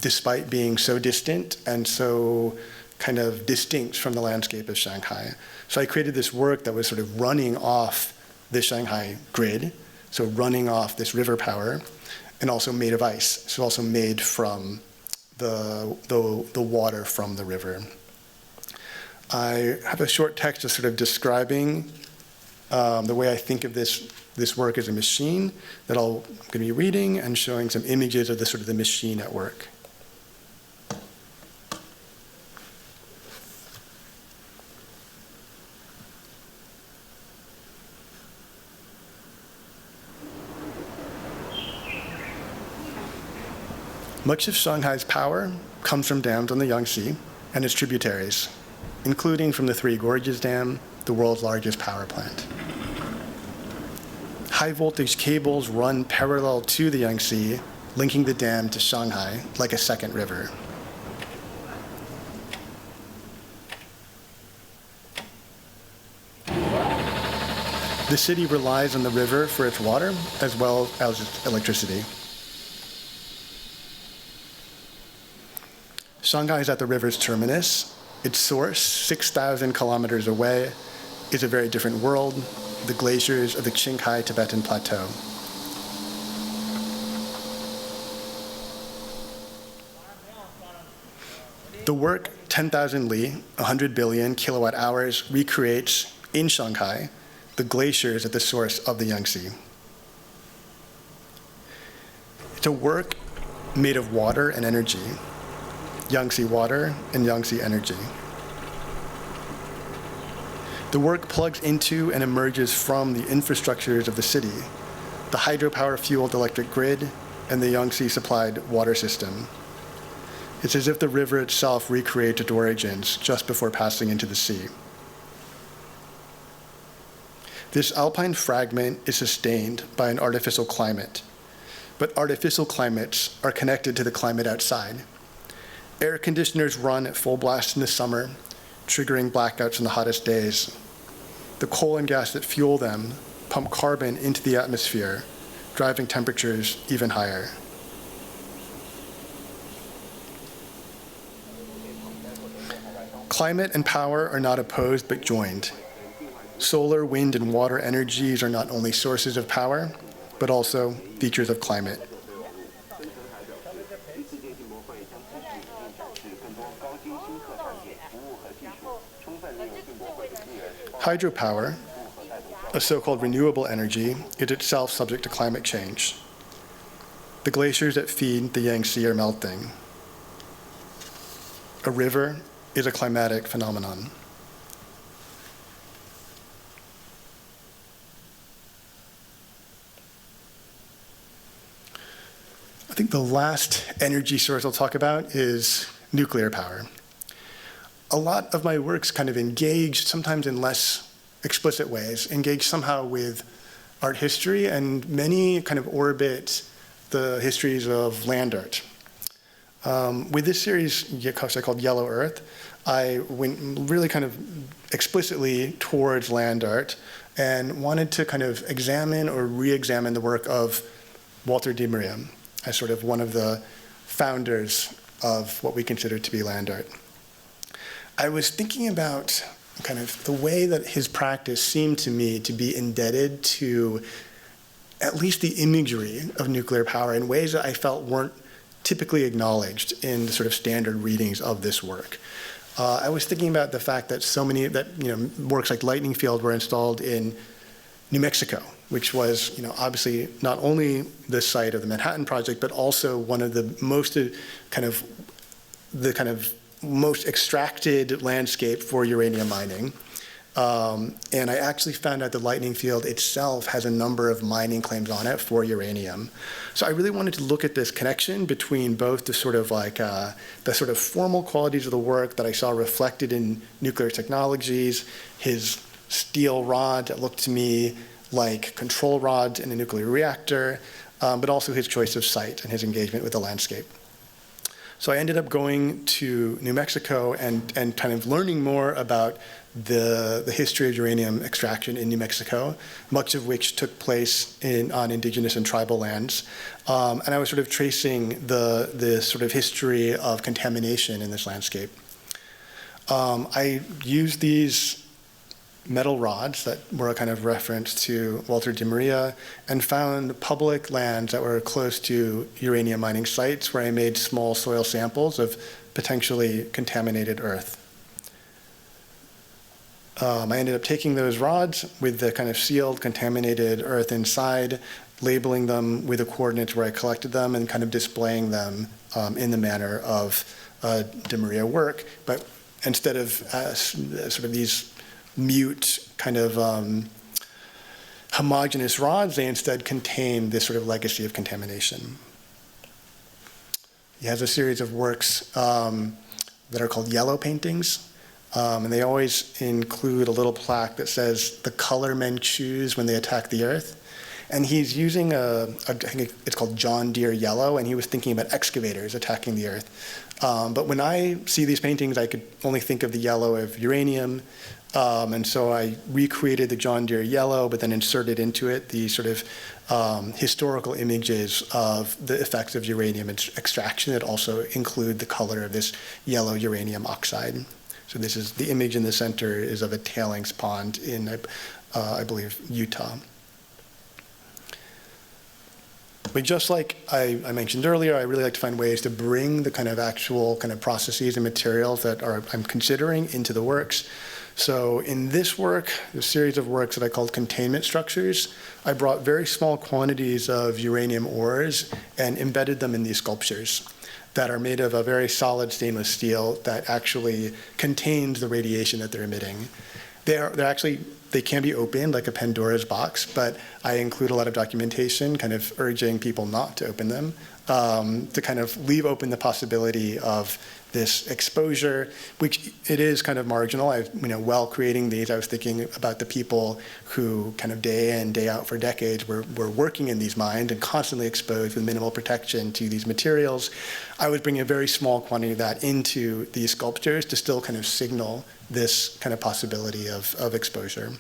despite being so distant and so kind of distinct from the landscape of Shanghai. So I created this work that was sort of running off the Shanghai grid, so running off this river power, and also made of ice, so also made from the water from the river. I have a short text just sort of describing the way I think of this work as a machine that I'm going to be reading and showing some images of the sort of the machine at work. Much of Shanghai's power comes from dams on the Yangtze and its tributaries, including from the Three Gorges Dam, the world's largest power plant. High voltage cables run parallel to the Yangtze, linking the dam to Shanghai like a second river. The city relies on the river for its water as well as its electricity. Shanghai is at the river's terminus. Its source, 6,000 kilometers away, is a very different world, the glaciers of the Qinghai Tibetan Plateau. The work, 10,000 li, 100 billion kilowatt hours, recreates in Shanghai the glaciers at the source of the Yangtze. It's a work made of water and energy, Yangtze water and Yangtze energy. The work plugs into and emerges from the infrastructures of the city, the hydropower-fueled electric grid, and the Yangtze-supplied water system. It's as if the river itself recreates its origins just before passing into the sea. This alpine fragment is sustained by an artificial climate, but artificial climates are connected to the climate outside. Air conditioners run at full blast in the summer, triggering blackouts in the hottest days. The coal and gas that fuel them pump carbon into the atmosphere, driving temperatures even higher. Climate and power are not opposed but joined. Solar, wind, and water energies are not only sources of power, but also features of climate. Hydropower, a so-called renewable energy, is itself subject to climate change. The glaciers that feed the Yangtze are melting. A river is a climatic phenomenon. I think the last energy source I'll talk about is nuclear power. A lot of my works kind of engage, sometimes in less explicit ways, engage somehow with art history, and many kind of orbit the histories of land art. With this series, I called Yellow Earth, I went really kind of explicitly towards land art and wanted to kind of examine or re-examine the work of Walter de Maria as sort of one of the founders of what we consider to be land art. I was thinking about kind of the way that his practice seemed to me to be indebted to at least the imagery of nuclear power in ways that I felt weren't typically acknowledged in the sort of standard readings of this work. I was thinking about the fact that so many works like Lightning Field were installed in New Mexico, which was obviously not only the site of the Manhattan Project, but also one of the most most extracted landscape for uranium mining. And I actually found out the Lightning Field itself has a number of mining claims on it for uranium. So I really wanted to look at this connection between both the sort of the sort of formal qualities of the work that I saw reflected in nuclear technologies, his steel rod that looked to me like control rods in a nuclear reactor, but also his choice of site and his engagement with the landscape. So I ended up going to New Mexico and kind of learning more about the history of uranium extraction in New Mexico, much of which took place on indigenous and tribal lands. And I was sort of tracing the sort of history of contamination in this landscape. I used these metal rods that were a kind of reference to Walter de Maria, and found public lands that were close to uranium mining sites where I made small soil samples of potentially contaminated earth. I ended up taking those rods with the kind of sealed, contaminated earth inside, labeling them with the coordinates where I collected them, and kind of displaying them in the manner of de Maria work, but instead of sort of these mute kind of homogeneous rods, they instead contain this sort of legacy of contamination. He has a series of works that are called yellow paintings, and they always include a little plaque that says the color men choose when they attack the earth. And he's using I think it's called John Deere yellow, and he was thinking about excavators attacking the earth. But when I see these paintings, I could only think of the yellow of uranium. And so I recreated the John Deere yellow, but then inserted into it the sort of historical images of the effects of uranium extraction that also include the color of this yellow uranium oxide. So this is the image in the center is of a tailings pond in, I believe, Utah. But just like I mentioned earlier, I really like to find ways to bring the kind of actual kind of processes and materials that I'm considering into the works. So in this work, the series of works that I called containment structures, I brought very small quantities of uranium ores and embedded them in these sculptures that are made of a very solid stainless steel that actually contains the radiation that they're emitting. They can be opened like a Pandora's box, but I include a lot of documentation kind of urging people not to open them, to kind of leave open the possibility of this exposure, which it is kind of marginal. While creating these, I was thinking about the people who kind of day in, day out for decades were working in these mines and constantly exposed with minimal protection to these materials. I was bringing a very small quantity of that into these sculptures to still kind of signal this kind of possibility of exposure.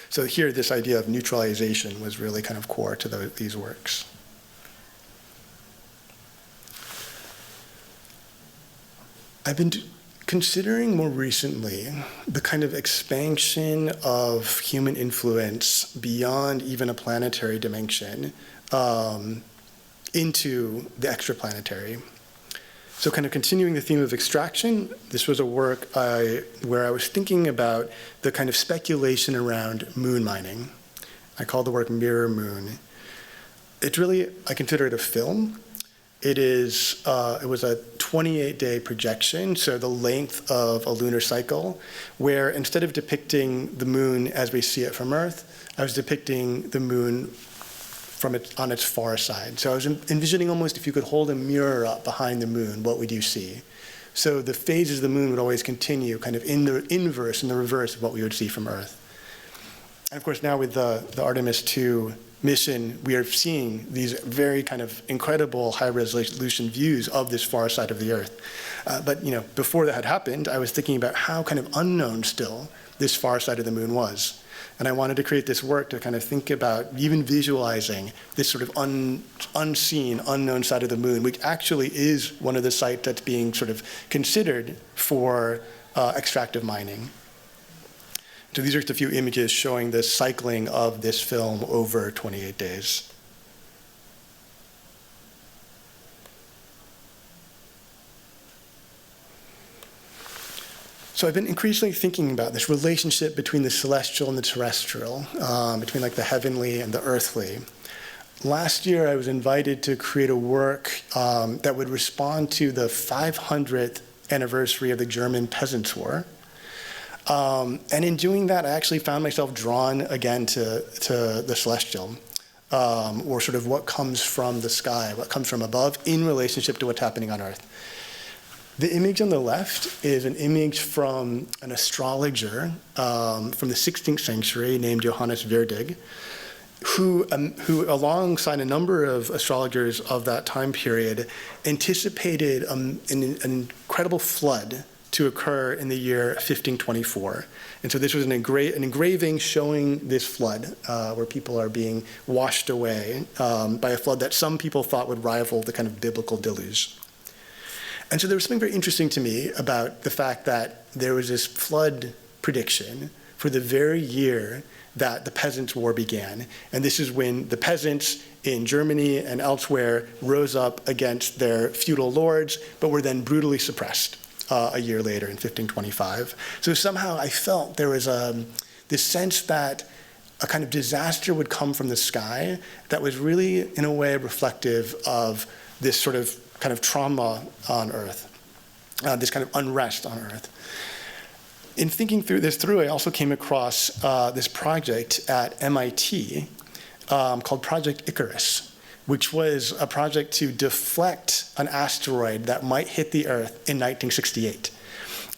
So here, this idea of neutralization was really kind of core to these works. I've been considering more recently the kind of expansion of human influence beyond even a planetary dimension into the extraplanetary. So kind of continuing the theme of extraction, this was a work where I was thinking about the kind of speculation around moon mining. I call the work Mirror Moon. It's really, I consider it a film. It was a 28-day projection, so the length of a lunar cycle, where instead of depicting the moon as we see it from Earth, I was depicting the moon on its far side. So I was envisioning almost if you could hold a mirror up behind the moon, what would you see? So the phases of the moon would always continue kind of in the inverse and the reverse of what we would see from Earth. And of course, now with the Artemis II mission, we are seeing these very kind of incredible high-resolution views of this far side of the Earth. But before that had happened, I was thinking about how kind of unknown still this far side of the moon was. And I wanted to create this work to kind of think about even visualizing this sort of unseen, unknown side of the moon, which actually is one of the sites that's being sort of considered for extractive mining. So these are just a few images showing the cycling of this film over 28 days. So I've been increasingly thinking about this relationship between the celestial and the terrestrial, between like the heavenly and the earthly. Last year, I was invited to create a work that would respond to the 500th anniversary of the German Peasants' War. And in doing that, I actually found myself drawn again to the celestial, or sort of what comes from the sky, what comes from above in relationship to what's happening on Earth. The image on the left is an image from an astrologer from the 16th century named Johannes Verdig. who alongside a number of astrologers of that time period, anticipated an incredible flood to occur in the year 1524. And so this was an engraving showing this flood, where people are being washed away by a flood that some people thought would rival the kind of biblical deluge. And so there was something very interesting to me about the fact that there was this flood prediction for the very year that the Peasants' War began. And this is when the peasants in Germany and elsewhere rose up against their feudal lords, but were then brutally suppressed a year later in 1525. So somehow I felt there was this sense that a kind of disaster would come from the sky that was really, in a way, reflective of this sort of kind of trauma on Earth, this kind of unrest on Earth. In thinking through this, I also came across this project at MIT called Project Icarus, which was a project to deflect an asteroid that might hit the Earth in 1968.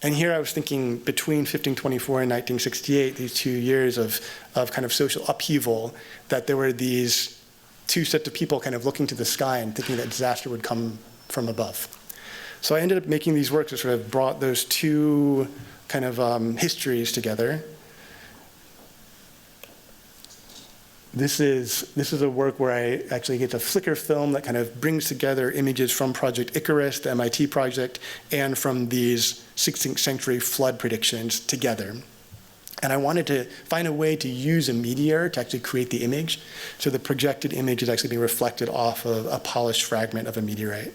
And here I was thinking between 1524 and 1968, these 2 years of kind of social upheaval, that there were these two sets of people kind of looking to the sky and thinking that disaster would come from above. So I ended up making these works that sort of brought those two kind of histories together. This is a work where I actually get a Flickr film that kind of brings together images from Project Icarus, the MIT project, and from these 16th century flood predictions together. And I wanted to find a way to use a meteor to actually create the image. So the projected image is actually being reflected off of a polished fragment of a meteorite.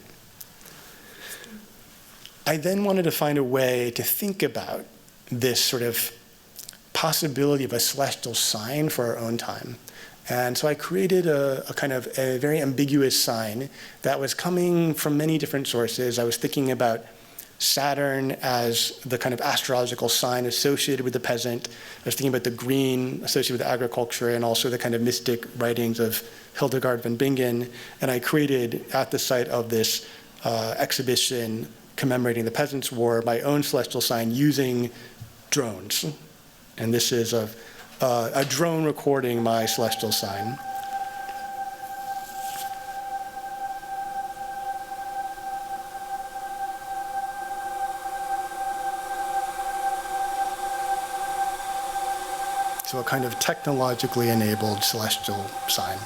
I then wanted to find a way to think about this sort of possibility of a celestial sign for our own time. And so I created a kind of a very ambiguous sign that was coming from many different sources. I was thinking about Saturn as the kind of astrological sign associated with the peasant. I was thinking about the green associated with agriculture, and also the kind of mystic writings of Hildegard von Bingen. And I created, at the site of this exhibition commemorating the Peasants' War, my own celestial sign using drones. And this is a drone recording my celestial sign. So a kind of technologically enabled celestial sign.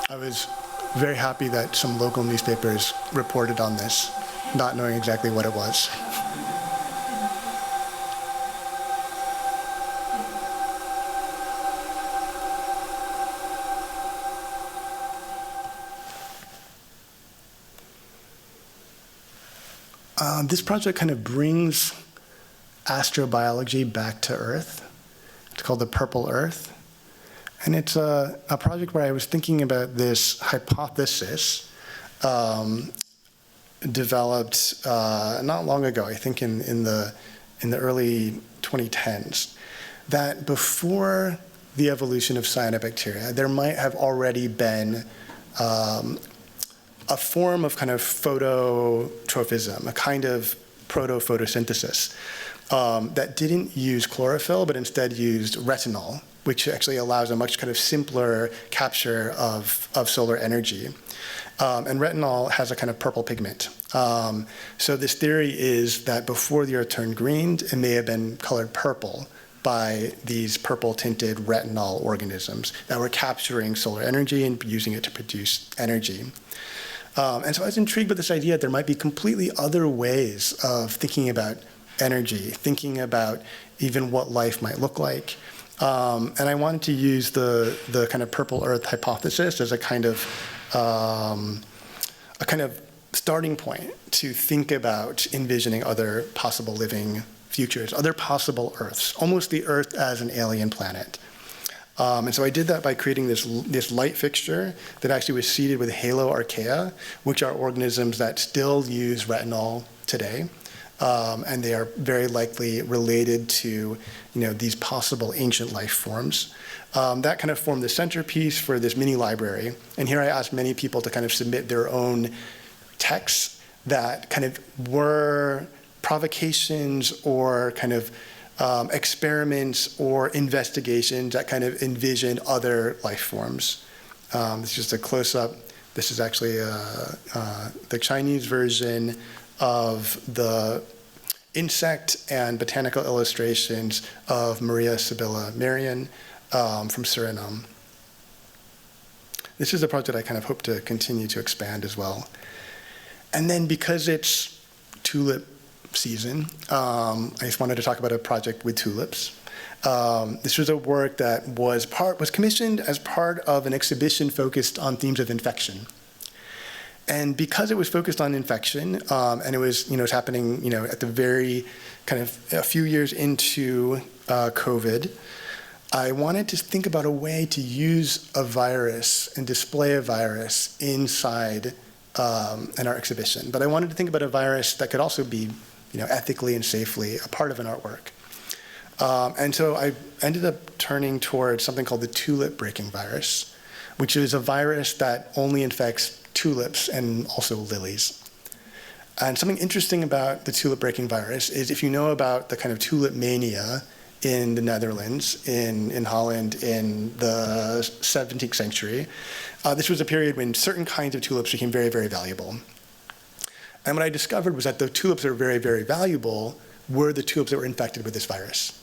I was very happy that some local newspapers reported on this, not knowing exactly what it was. This project kind of brings astrobiology back to Earth. It's called the Purple Earth. And it's a project where I was thinking about this hypothesis developed not long ago, I think in the early 2010s, that before the evolution of cyanobacteria, there might have already been a form of kind of phototrophism, a kind of proto-photosynthesis that didn't use chlorophyll, but instead used retinol, which actually allows a much kind of simpler capture of solar energy. And retinol has a kind of purple pigment. So this theory is that before the Earth turned green, it may have been colored purple by these purple-tinted retinol organisms that were capturing solar energy and using it to produce energy. And so I was intrigued with this idea that there might be completely other ways of thinking about energy, thinking about even what life might look like. And I wanted to use the kind of purple Earth hypothesis as a kind of starting point to think about envisioning other possible living futures, other possible Earths, almost the Earth as an alien planet. And so I did that by creating this light fixture that actually was seeded with haloarchaea, which are organisms that still use retinol today. And they are very likely related to these possible ancient life forms. That kind of formed the centerpiece for this mini library. And here I asked many people to kind of submit their own texts that kind of were provocations or kind of experiments or investigations that kind of envisioned other life forms. This is just a close-up. This is actually the Chinese version of the insect and botanical illustrations of Maria Sibylla Marian from Suriname. This is a project I kind of hope to continue to expand as well. And then because it's tulip season, I just wanted to talk about a project with tulips. This was a work that was commissioned as part of an exhibition focused on themes of infection. And because it was focused on infection, and it was, it was happening, at the very kind of a few years into COVID, I wanted to think about a way to use a virus and display a virus inside an art exhibition. But I wanted to think about a virus that could also be, ethically and safely a part of an artwork. And so I ended up turning towards something called the tulip breaking virus, which is a virus that only infects tulips and also lilies. And something interesting about the tulip breaking virus is if you know about the kind of tulip mania in the Netherlands, in Holland, in the 17th century, this was a period when certain kinds of tulips became very, very valuable. And what I discovered was that the tulips that were very, very valuable were the tulips that were infected with this virus.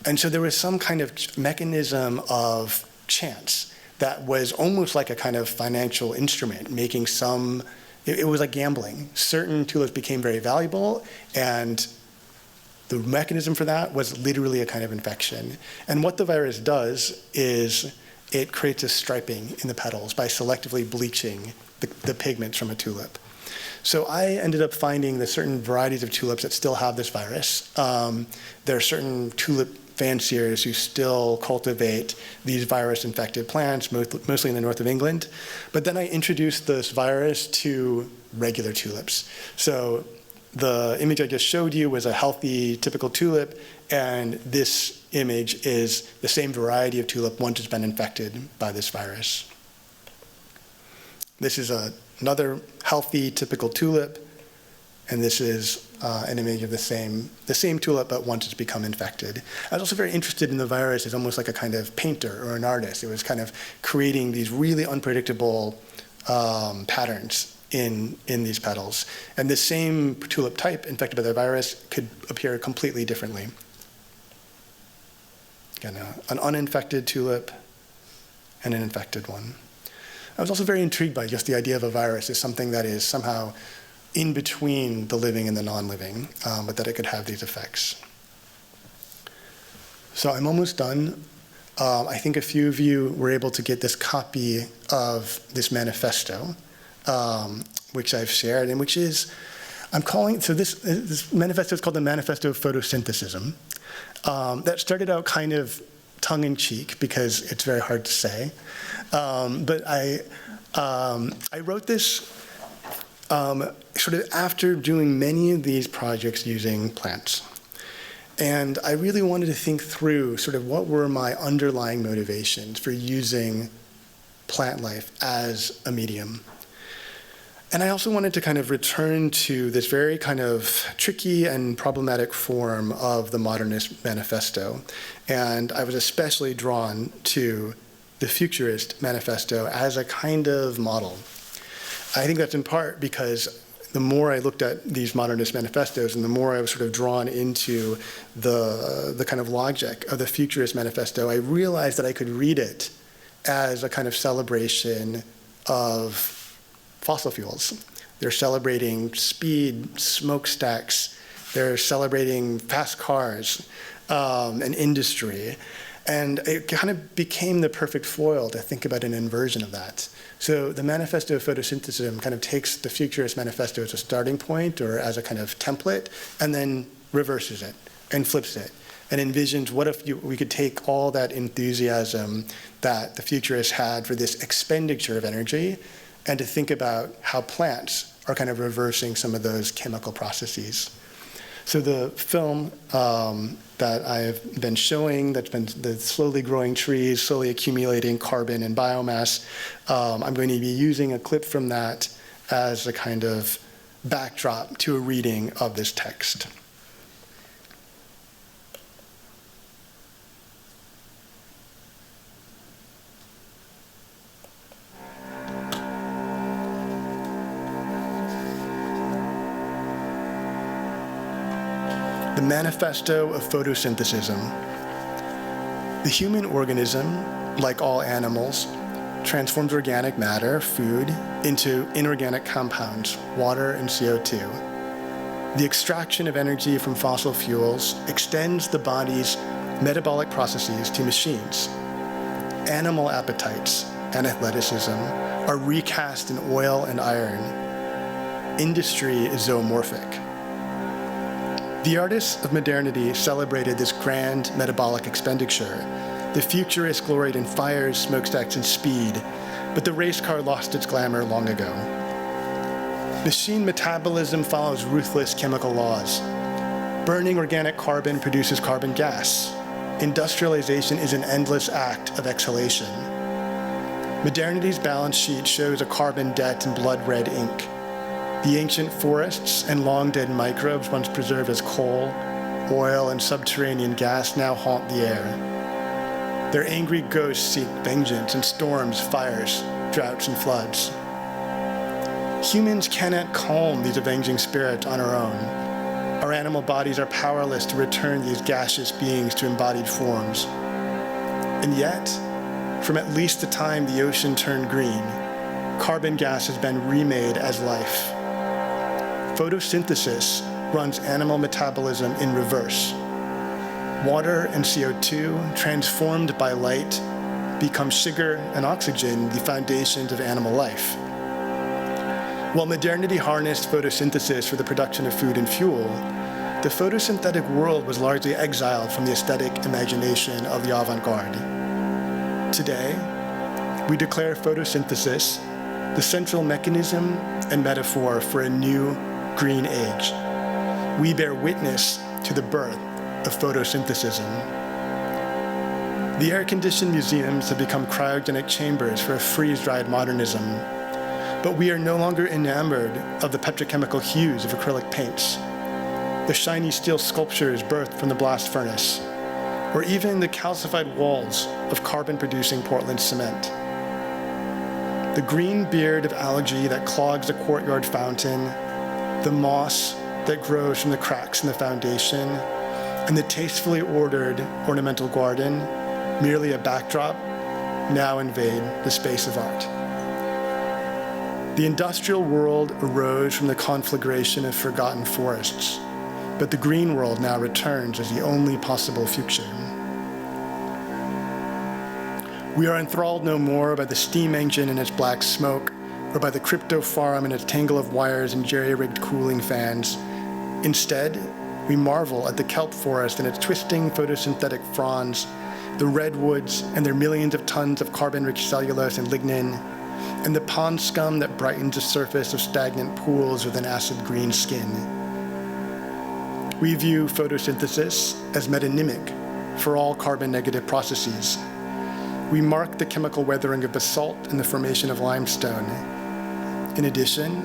And so there was some kind of mechanism of chance that was almost like a kind of financial instrument, making some, it was like gambling. Certain tulips became very valuable, and the mechanism for that was literally a kind of infection. And what the virus does is it creates a striping in the petals by selectively bleaching the pigments from a tulip. So I ended up finding that certain varieties of tulips that still have this virus. There are certain tulip fanciers who still cultivate these virus-infected plants, mostly in the north of England. But then I introduced this virus to regular tulips. So the image I just showed you was a healthy, typical tulip, and this image is the same variety of tulip once it's been infected by this virus. This is another healthy, typical tulip, and this is an image of the same tulip, but once it's become infected. I was also very interested in the virus as almost like a kind of painter or an artist. It was kind of creating these really unpredictable patterns in these petals. And the same tulip type infected by the virus could appear completely differently. Again, an uninfected tulip and an infected one. I was also very intrigued by just the idea of a virus as something that is somehow in between the living and the non-living, but that it could have these effects. So I'm almost done. I think a few of you were able to get this copy of this manifesto, which I've shared, and which is, this manifesto is called the Manifesto of Photosynthesism. That started out kind of tongue-in-cheek because it's very hard to say. But I wrote this sort of after doing many of these projects using plants. And I really wanted to think through sort of what were my underlying motivations for using plant life as a medium. And I also wanted to kind of return to this very kind of tricky and problematic form of the modernist manifesto. And I was especially drawn to the futurist manifesto as a kind of model. I think that's in part because the more I looked at these modernist manifestos and the more I was sort of drawn into the kind of logic of the futurist manifesto, I realized that I could read it as a kind of celebration of fossil fuels. They're celebrating speed, smokestacks, they're celebrating fast cars, and industry. And it kind of became the perfect foil to think about an inversion of that. So the Manifesto of Photosynthesism kind of takes the Futurist Manifesto as a starting point or as a kind of template, and then reverses it and flips it and envisions what if we could take all that enthusiasm that the futurists had for this expenditure of energy and to think about how plants are kind of reversing some of those chemical processes. So the film that I've been showing, that's been the slowly growing trees, slowly accumulating carbon and biomass, I'm going to be using a clip from that as a kind of backdrop to a reading of this text. The Manifesto of Photosynthesism. The human organism, like all animals, transforms organic matter, food, into inorganic compounds, water and CO2. The extraction of energy from fossil fuels extends the body's metabolic processes to machines. Animal appetites and athleticism are recast in oil and iron. Industry is zoomorphic. The artists of modernity celebrated this grand metabolic expenditure. The futurists gloried in fires, smokestacks, and speed, but the race car lost its glamour long ago. Machine metabolism follows ruthless chemical laws. Burning organic carbon produces carbon gas. Industrialization is an endless act of exhalation. Modernity's balance sheet shows a carbon debt in blood-red ink. The ancient forests and long-dead microbes once preserved as coal, oil, and subterranean gas now haunt the air. Their angry ghosts seek vengeance in storms, fires, droughts, and floods. Humans cannot calm these avenging spirits on our own. Our animal bodies are powerless to return these gaseous beings to embodied forms. And yet, from at least the time the ocean turned green, carbon gas has been remade as life. Photosynthesis runs animal metabolism in reverse. Water and CO2, transformed by light, become sugar and oxygen, the foundations of animal life. While modernity harnessed photosynthesis for the production of food and fuel, the photosynthetic world was largely exiled from the aesthetic imagination of the avant-garde. Today, we declare photosynthesis the central mechanism and metaphor for a new green age. We bear witness to the birth of photosynthesism. The air-conditioned museums have become cryogenic chambers for a freeze-dried modernism, but we are no longer enamored of the petrochemical hues of acrylic paints, the shiny steel sculptures birthed from the blast furnace, or even the calcified walls of carbon-producing Portland cement. The green beard of algae that clogs the courtyard fountain, the moss that grows from the cracks in the foundation, and the tastefully ordered ornamental garden, merely a backdrop, now invade the space of art. The industrial world arose from the conflagration of forgotten forests, but the green world now returns as the only possible future. We are enthralled no more by the steam engine and its black smoke, or by the crypto farm and its tangle of wires and jerry-rigged cooling fans. Instead, we marvel at the kelp forest and its twisting photosynthetic fronds, the redwoods and their millions of tons of carbon-rich cellulose and lignin, and the pond scum that brightens the surface of stagnant pools with an acid green skin. We view photosynthesis as metonymic for all carbon-negative processes. We mark the chemical weathering of basalt and the formation of limestone. In addition,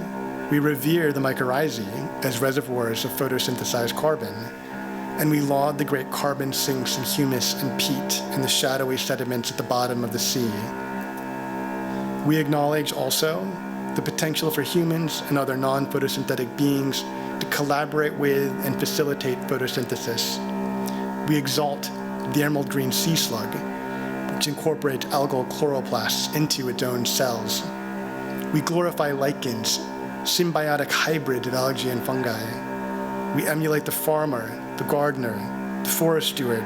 we revere the mycorrhizae as reservoirs of photosynthesized carbon, and we laud the great carbon sinks and humus and peat and the shadowy sediments at the bottom of the sea. We acknowledge also the potential for humans and other non-photosynthetic beings to collaborate with and facilitate photosynthesis. We exalt the emerald green sea slug, which incorporates algal chloroplasts into its own cells. We glorify lichens, symbiotic hybrids of algae and fungi. We emulate the farmer, the gardener, the forest steward,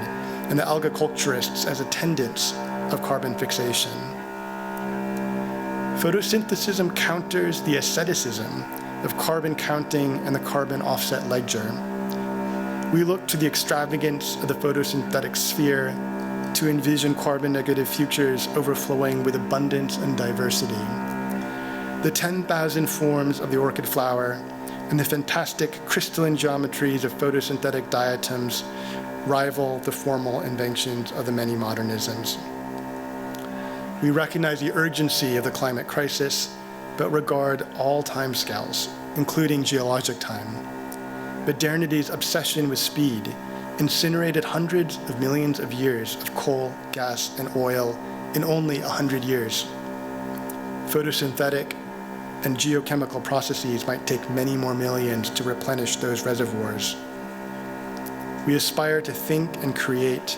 and the algaculturists as attendants of carbon fixation. Photosynthesism counters the asceticism of carbon counting and the carbon offset ledger. We look to the extravagance of the photosynthetic sphere to envision carbon-negative futures overflowing with abundance and diversity. The 10,000 forms of the orchid flower and the fantastic crystalline geometries of photosynthetic diatoms rival the formal inventions of the many modernisms. We recognize the urgency of the climate crisis, but regard all timescales including geologic time. Modernity's obsession with speed incinerated hundreds of millions of years of coal, gas, and oil in only 100 years. Photosynthetic and geochemical processes might take many more millions to replenish those reservoirs. We aspire to think and create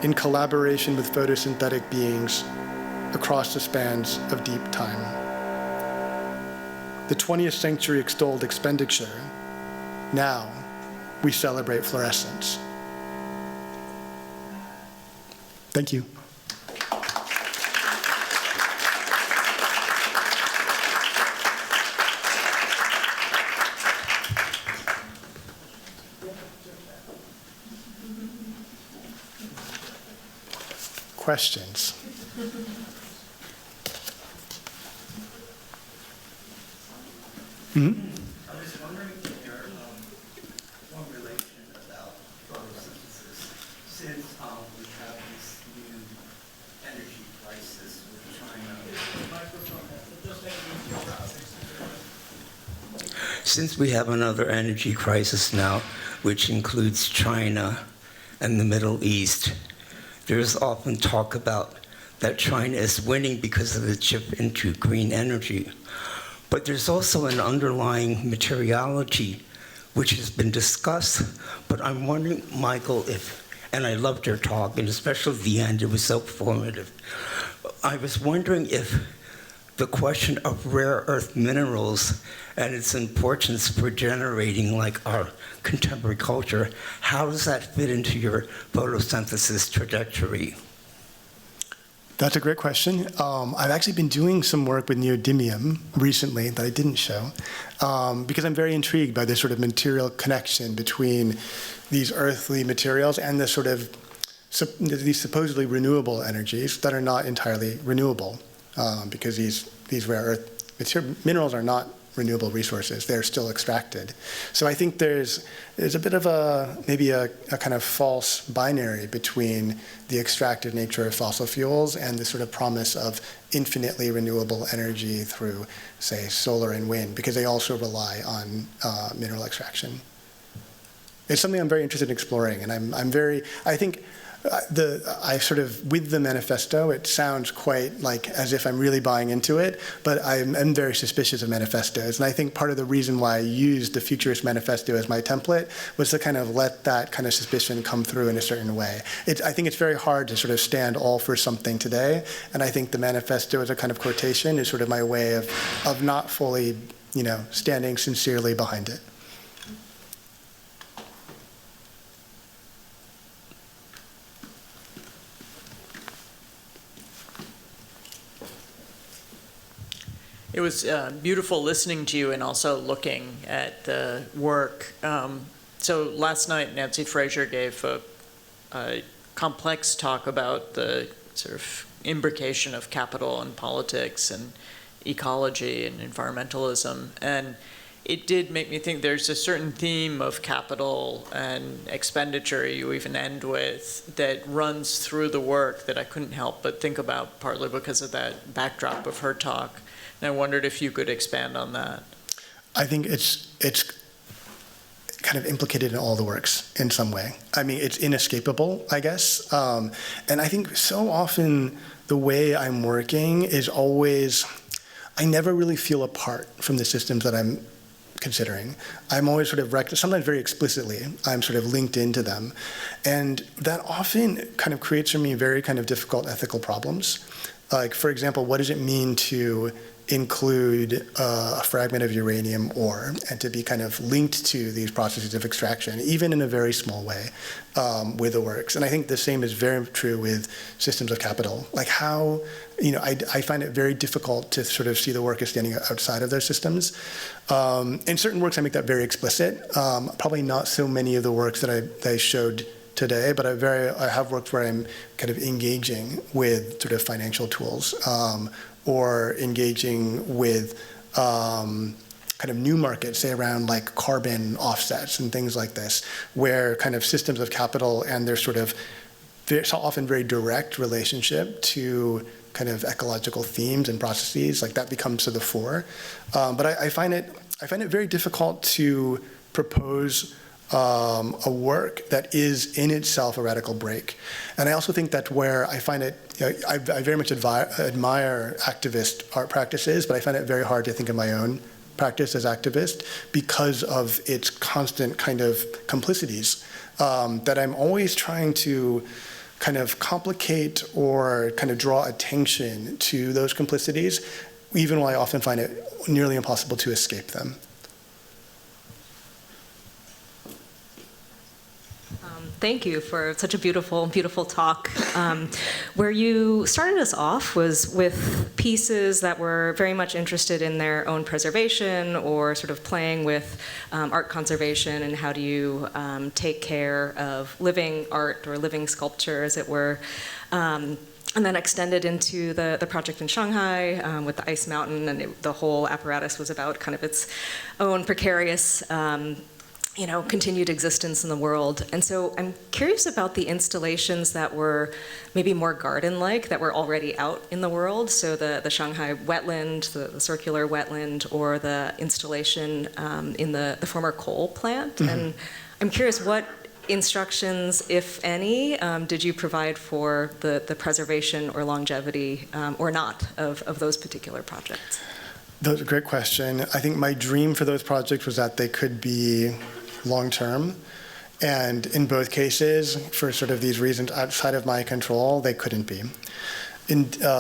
in collaboration with photosynthetic beings across the spans of deep time. The 20th century extolled expenditure. Now, we celebrate fluorescence. Thank you. Questions? Mm-hmm.
I was wondering in your formulation about photosynthesis, since we have this new energy crisis with China. Since we have another energy crisis now, which includes China and the Middle East, there's often talk about that China is winning because of the chip into green energy. But there's also an underlying materiality which has been discussed. But I'm wondering, Michael, and I loved your talk, and especially the end, it was so formative. I was wondering if the question of rare earth minerals and its importance for generating like our contemporary culture, how does that fit into your photosynthesis trajectory?
That's a great question. I've actually been doing some work with neodymium recently that I didn't show, because I'm very intrigued by this sort of material connection between these earthly materials and the sort of these supposedly renewable energies that are not entirely renewable, because these rare earth minerals are not renewable resources. They're still extracted. So I think there's a bit of maybe a kind of false binary between the extractive nature of fossil fuels and the sort of promise of infinitely renewable energy through, say, solar and wind, because they also rely on mineral extraction. It's something I'm very interested in exploring, and I think I sort of, with the manifesto, it sounds quite like as if I'm really buying into it, but I'm very suspicious of manifestos. And I think part of the reason why I used the Futurist Manifesto as my template was to kind of let that kind of suspicion come through in a certain way. I think it's very hard to sort of stand all for something today, and I think the manifesto as a kind of quotation is sort of my way of not fully, standing sincerely behind it.
It was beautiful listening to you and also looking at the work. So last night, Nancy Fraser gave a complex talk about the sort of imbrication of capital and politics and ecology and environmentalism. And it did make me think there's a certain theme of capital and expenditure you even end with that runs through the work that I couldn't help but think about, partly because of that backdrop of her talk. And I wondered if you could expand on that.
I think it's kind of implicated in all the works in some way. I mean, it's inescapable, I guess. And I think so often the way I'm working is always, I never really feel apart from the systems that I'm considering. I'm always sort of, sometimes very explicitly, I'm sort of linked into them. And that often kind of creates for me very kind of difficult ethical problems. Like, for example, what does it mean to include a fragment of uranium ore and to be kind of linked to these processes of extraction, even in a very small way, with the works. And I think the same is very true with systems of capital. Like how, I find it very difficult to sort of see the work as standing outside of those systems. In certain works, I make that very explicit. Probably not so many of the works that I showed today, but I have worked where I'm kind of engaging with sort of financial tools, or engaging with kind of new markets, say around like carbon offsets and things like this, where kind of systems of capital and their sort of often very direct relationship to kind of ecological themes and processes, like that becomes to the fore. But I find it I find it very difficult to propose a work that is in itself a radical break. And I also think that's where I find it, I very much admire activist art practices, but I find it very hard to think of my own practice as activist because of its constant kind of complicities, that I'm always trying to kind of complicate or kind of draw attention to those complicities, even while I often find it nearly impossible to escape them.
Thank you for such a beautiful, beautiful talk. Where you started us off was with pieces that were very much interested in their own preservation or sort of playing with art conservation and how do you take care of living art or living sculpture, as it were. And then extended into the project in Shanghai with the ice mountain, and the whole apparatus was about kind of its own precarious continued existence in the world. And so I'm curious about the installations that were maybe more garden-like, that were already out in the world. So the Shanghai wetland, the circular wetland, or the installation in the former coal plant. Mm-hmm. And I'm curious, what instructions, if any, did you provide for the preservation or longevity or not of those particular projects?
That's a great question. I think my dream for those projects was that they could be long-term, and in both cases, for sort of these reasons outside of my control, they couldn't be.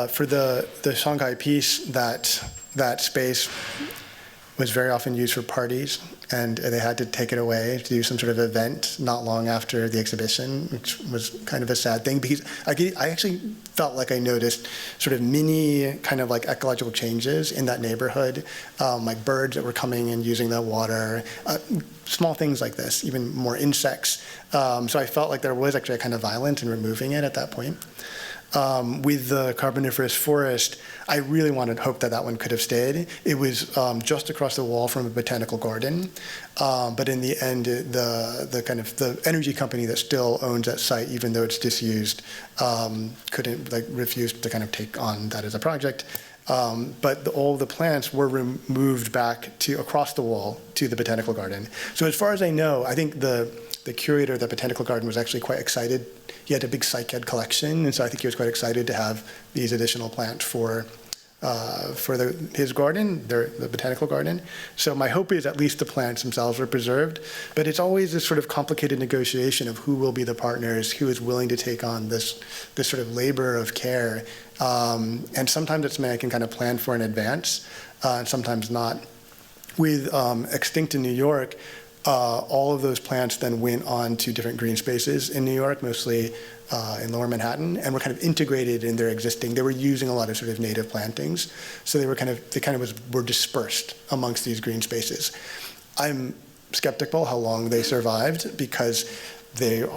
For the Shanghai piece, that space was very often used for parties, and they had to take it away to do some sort of event not long after the exhibition, which was kind of a sad thing, because I actually felt like I noticed sort of mini kind of like ecological changes in that neighborhood, like birds that were coming and using the water, small things like this, even more insects. So I felt like there was actually a kind of violence in removing it at that point. With the Carboniferous forest, I really hoped that one could have stayed. It was just across the wall from a botanical garden, but in the end, the energy company that still owns that site, even though it's disused, refused to kind of take on that as a project. But all the plants were moved back to across the wall to the botanical garden. So as far as I know, I think the curator of the botanical garden was actually quite excited. He had a big psych-ed collection, and so I think he was quite excited to have these additional plants for his garden, the botanical garden. So my hope is at least the plants themselves are preserved, but it's always this sort of complicated negotiation of who will be the partners, who is willing to take on this sort of labor of care, and sometimes it's something I can kind of plan for in advance, and sometimes not. With Extinct in New York, all of those plants then went on to different green spaces in New York, mostly in Lower Manhattan, and were kind of integrated in their existing. They were using a lot of sort of native plantings, so they were dispersed amongst these green spaces. I'm skeptical how long they survived because they,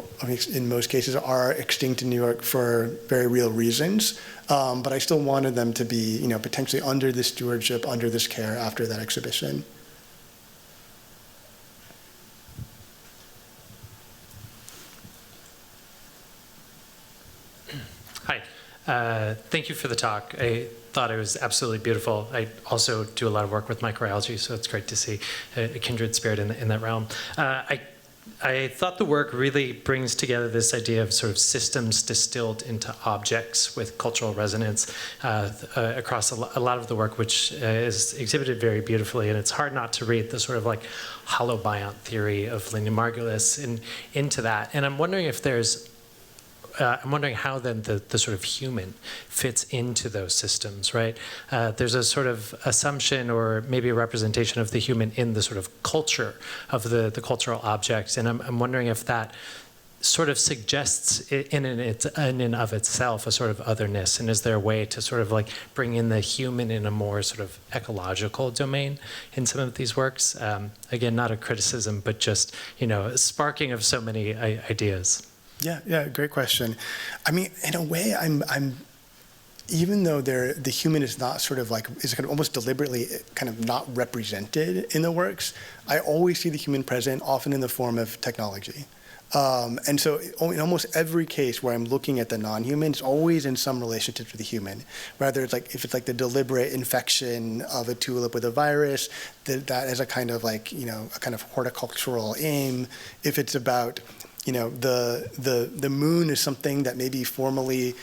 in most cases, are extinct in New York for very real reasons. But I still wanted them to be, potentially under this stewardship, under this care after that exhibition.
Hi, thank you for the talk. I thought it was absolutely beautiful. I also do a lot of work with microalgae, so it's great to see a kindred spirit in that realm. I thought the work really brings together this idea of sort of systems distilled into objects with cultural resonance across a lot of the work, which is exhibited very beautifully. And it's hard not to read the sort of like holobiont theory of Linda Margulis into that. And I'm wondering if there's I'm wondering how then the sort of human fits into those systems, right? There's a sort of assumption or maybe a representation of the human in the sort of culture of the cultural objects. And I'm wondering if that sort of suggests in and of itself a sort of otherness. And is there a way to sort of like bring in the human in a more sort of ecological domain in some of these works? Again, not a criticism, but just, a sparking of so many ideas.
Yeah, great question. I mean, in a way, I'm even though the human is not sort of like, is kind of almost deliberately kind of not represented in the works, I always see the human present, often in the form of technology. And so in almost every case where I'm looking at the non-human, it's always in some relationship to the human. Rather, it's like if it's like the deliberate infection of a tulip with a virus, that is a kind of like, a kind of horticultural aim. If it's about, the moon is something that maybe formerly,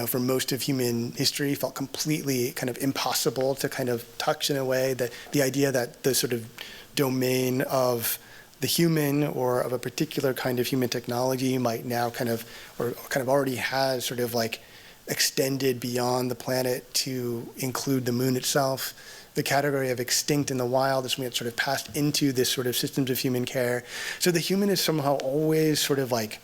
for most of human history felt completely kind of impossible to kind of touch in a way, that the idea that the sort of domain of the human or of a particular kind of human technology might now kind of already has sort of like extended beyond the planet to include the moon itself. The category of extinct in the wild is something that's sort of passed into this sort of systems of human care. So the human is somehow always sort of like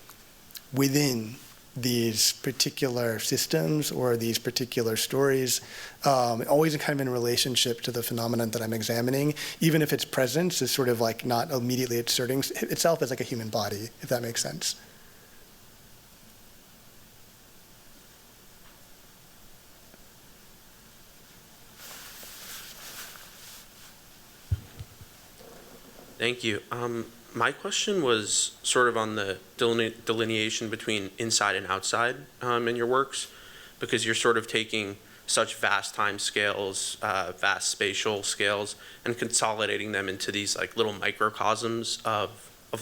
within these particular systems or these particular stories, always kind of in relationship to the phenomenon that I'm examining, even if its presence is sort of like not immediately asserting itself as like a human body, if that makes sense.
Thank you. My question was sort of on the delineation between inside and outside in your works, because you're sort of taking such vast time scales, vast spatial scales, and consolidating them into these like little microcosms of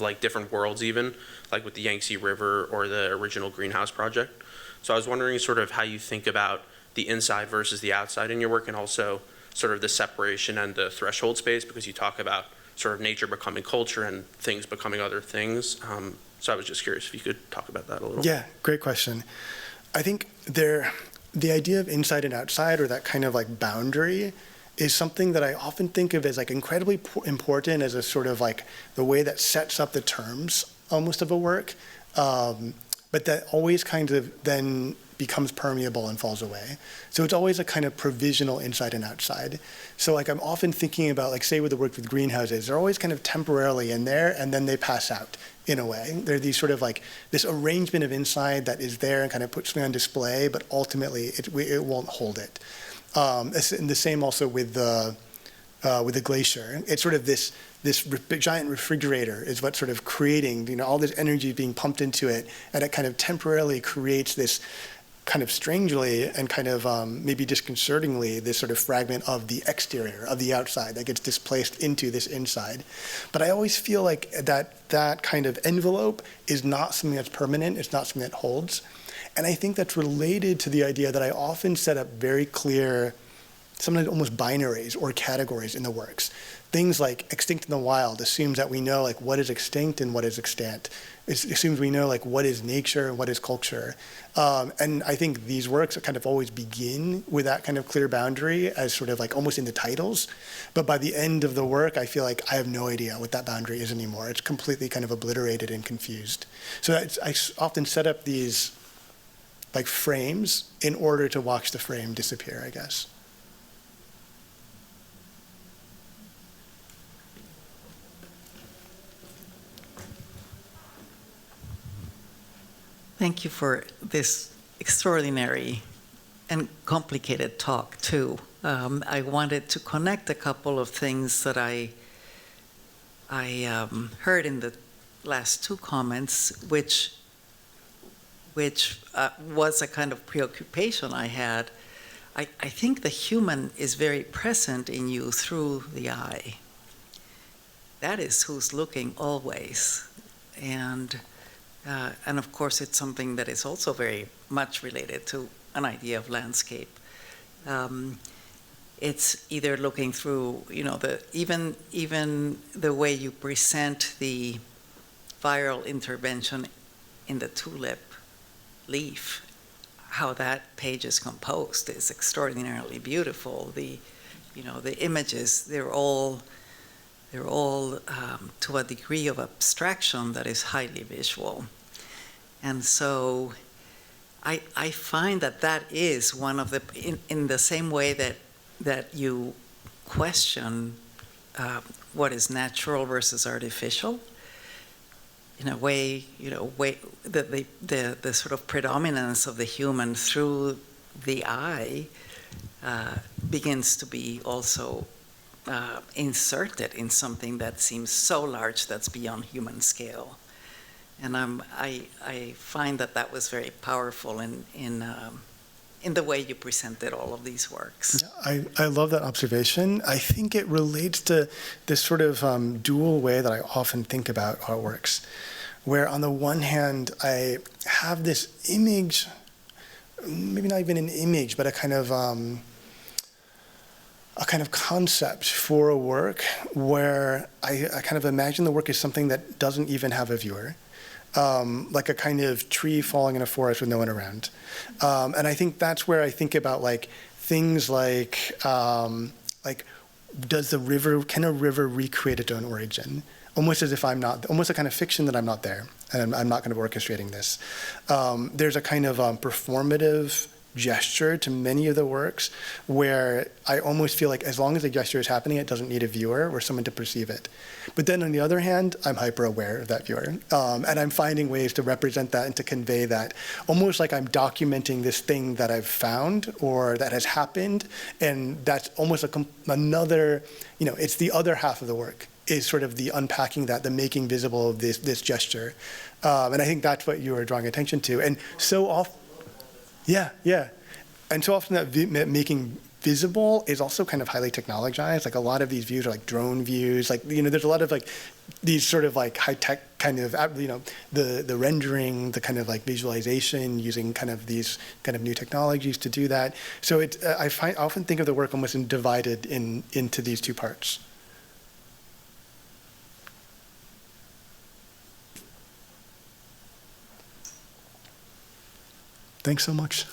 like different worlds, even like with the Yangtze River or the original Greenhouse Project. So I was wondering sort of how you think about the inside versus the outside in your work, and also sort of the separation and the threshold space, because you talk about sort of nature becoming culture and things becoming other things. So I was just curious if you could talk about that a little.
Yeah, great question. I think the idea of inside and outside, or that kind of like boundary, is something that I often think of as like incredibly important as a sort of like the way that sets up the terms almost of a work, but that always kind of then becomes permeable and falls away. So it's always a kind of provisional inside and outside. So like I'm often thinking about, like say with the work with greenhouses, they're always kind of temporarily in there and then they pass out in a way. They're these sort of like this arrangement of inside that is there and kind of puts me on display, but ultimately it won't hold it. And the same also with the glacier. It's sort of this giant refrigerator is what's sort of creating, all this energy being pumped into it, and it kind of temporarily creates this kind of strangely and kind of maybe disconcertingly this sort of fragment of the exterior, of the outside that gets displaced into this inside. But I always feel like that kind of envelope is not something that's permanent, it's not something that holds. And I think that's related to the idea that I often set up very clear, sometimes almost binaries or categories in the works. Things like extinct in the wild assumes that we know like what is extinct and what is extant. It assumes we know like what is nature and what is culture. And I think these works kind of always begin with that kind of clear boundary as sort of like almost in the titles. But by the end of the work, I feel like I have no idea what that boundary is anymore. It's completely kind of obliterated and confused. So I often set up these like frames in order to watch the frame disappear, I guess.
Thank you for this extraordinary and complicated talk, too. I wanted to connect a couple of things that I heard in the last two comments, which was a kind of preoccupation I had. I think the human is very present in you through the eye. That is who's looking always. And of course, it's something that is also very much related to an idea of landscape. It's either looking through, even the way you present the viral intervention in the tulip leaf, how that page is composed is extraordinarily beautiful. The images, they're all to a degree of abstraction that is highly visual. And so I find that is one of the, in the same way that you question what is natural versus artificial, in a way, the sort of predominance of the human through the eye begins to be also inserted in something that seems so large that's beyond human scale. And I find that was very powerful in the way you presented all of these works.
I love that observation. I think it relates to this sort of dual way that I often think about artworks, where on the one hand, I have this image, maybe not even an image, but a kind of concept for a work where I kind of imagine the work is something that doesn't even have a viewer. Like a kind of tree falling in a forest with no one around. And I think that's where I think about like things like can a river recreate its own origin? Almost as if I'm not, almost a kind of fiction that I'm not there, and I'm not kind of orchestrating this. There's a kind of performative gesture to many of the works where I almost feel like as long as the gesture is happening, it doesn't need a viewer or someone to perceive it. But then on the other hand, I'm hyper aware of that viewer. And I'm finding ways to represent that and to convey that, almost like I'm documenting this thing that I've found or that has happened. And that's almost another, it's the other half of the work, is sort of the unpacking that, the making visible of this gesture. And I think that's what you were drawing attention to. And so often, yeah. And so often that making visible is also kind of highly technologized. Like a lot of these views are like drone views. Like, there's a lot of like these sort of like high tech kind of, the rendering, the kind of like visualization using kind of these kind of new technologies to do that. So I often think of the work almost divided into these two parts. Thanks so much.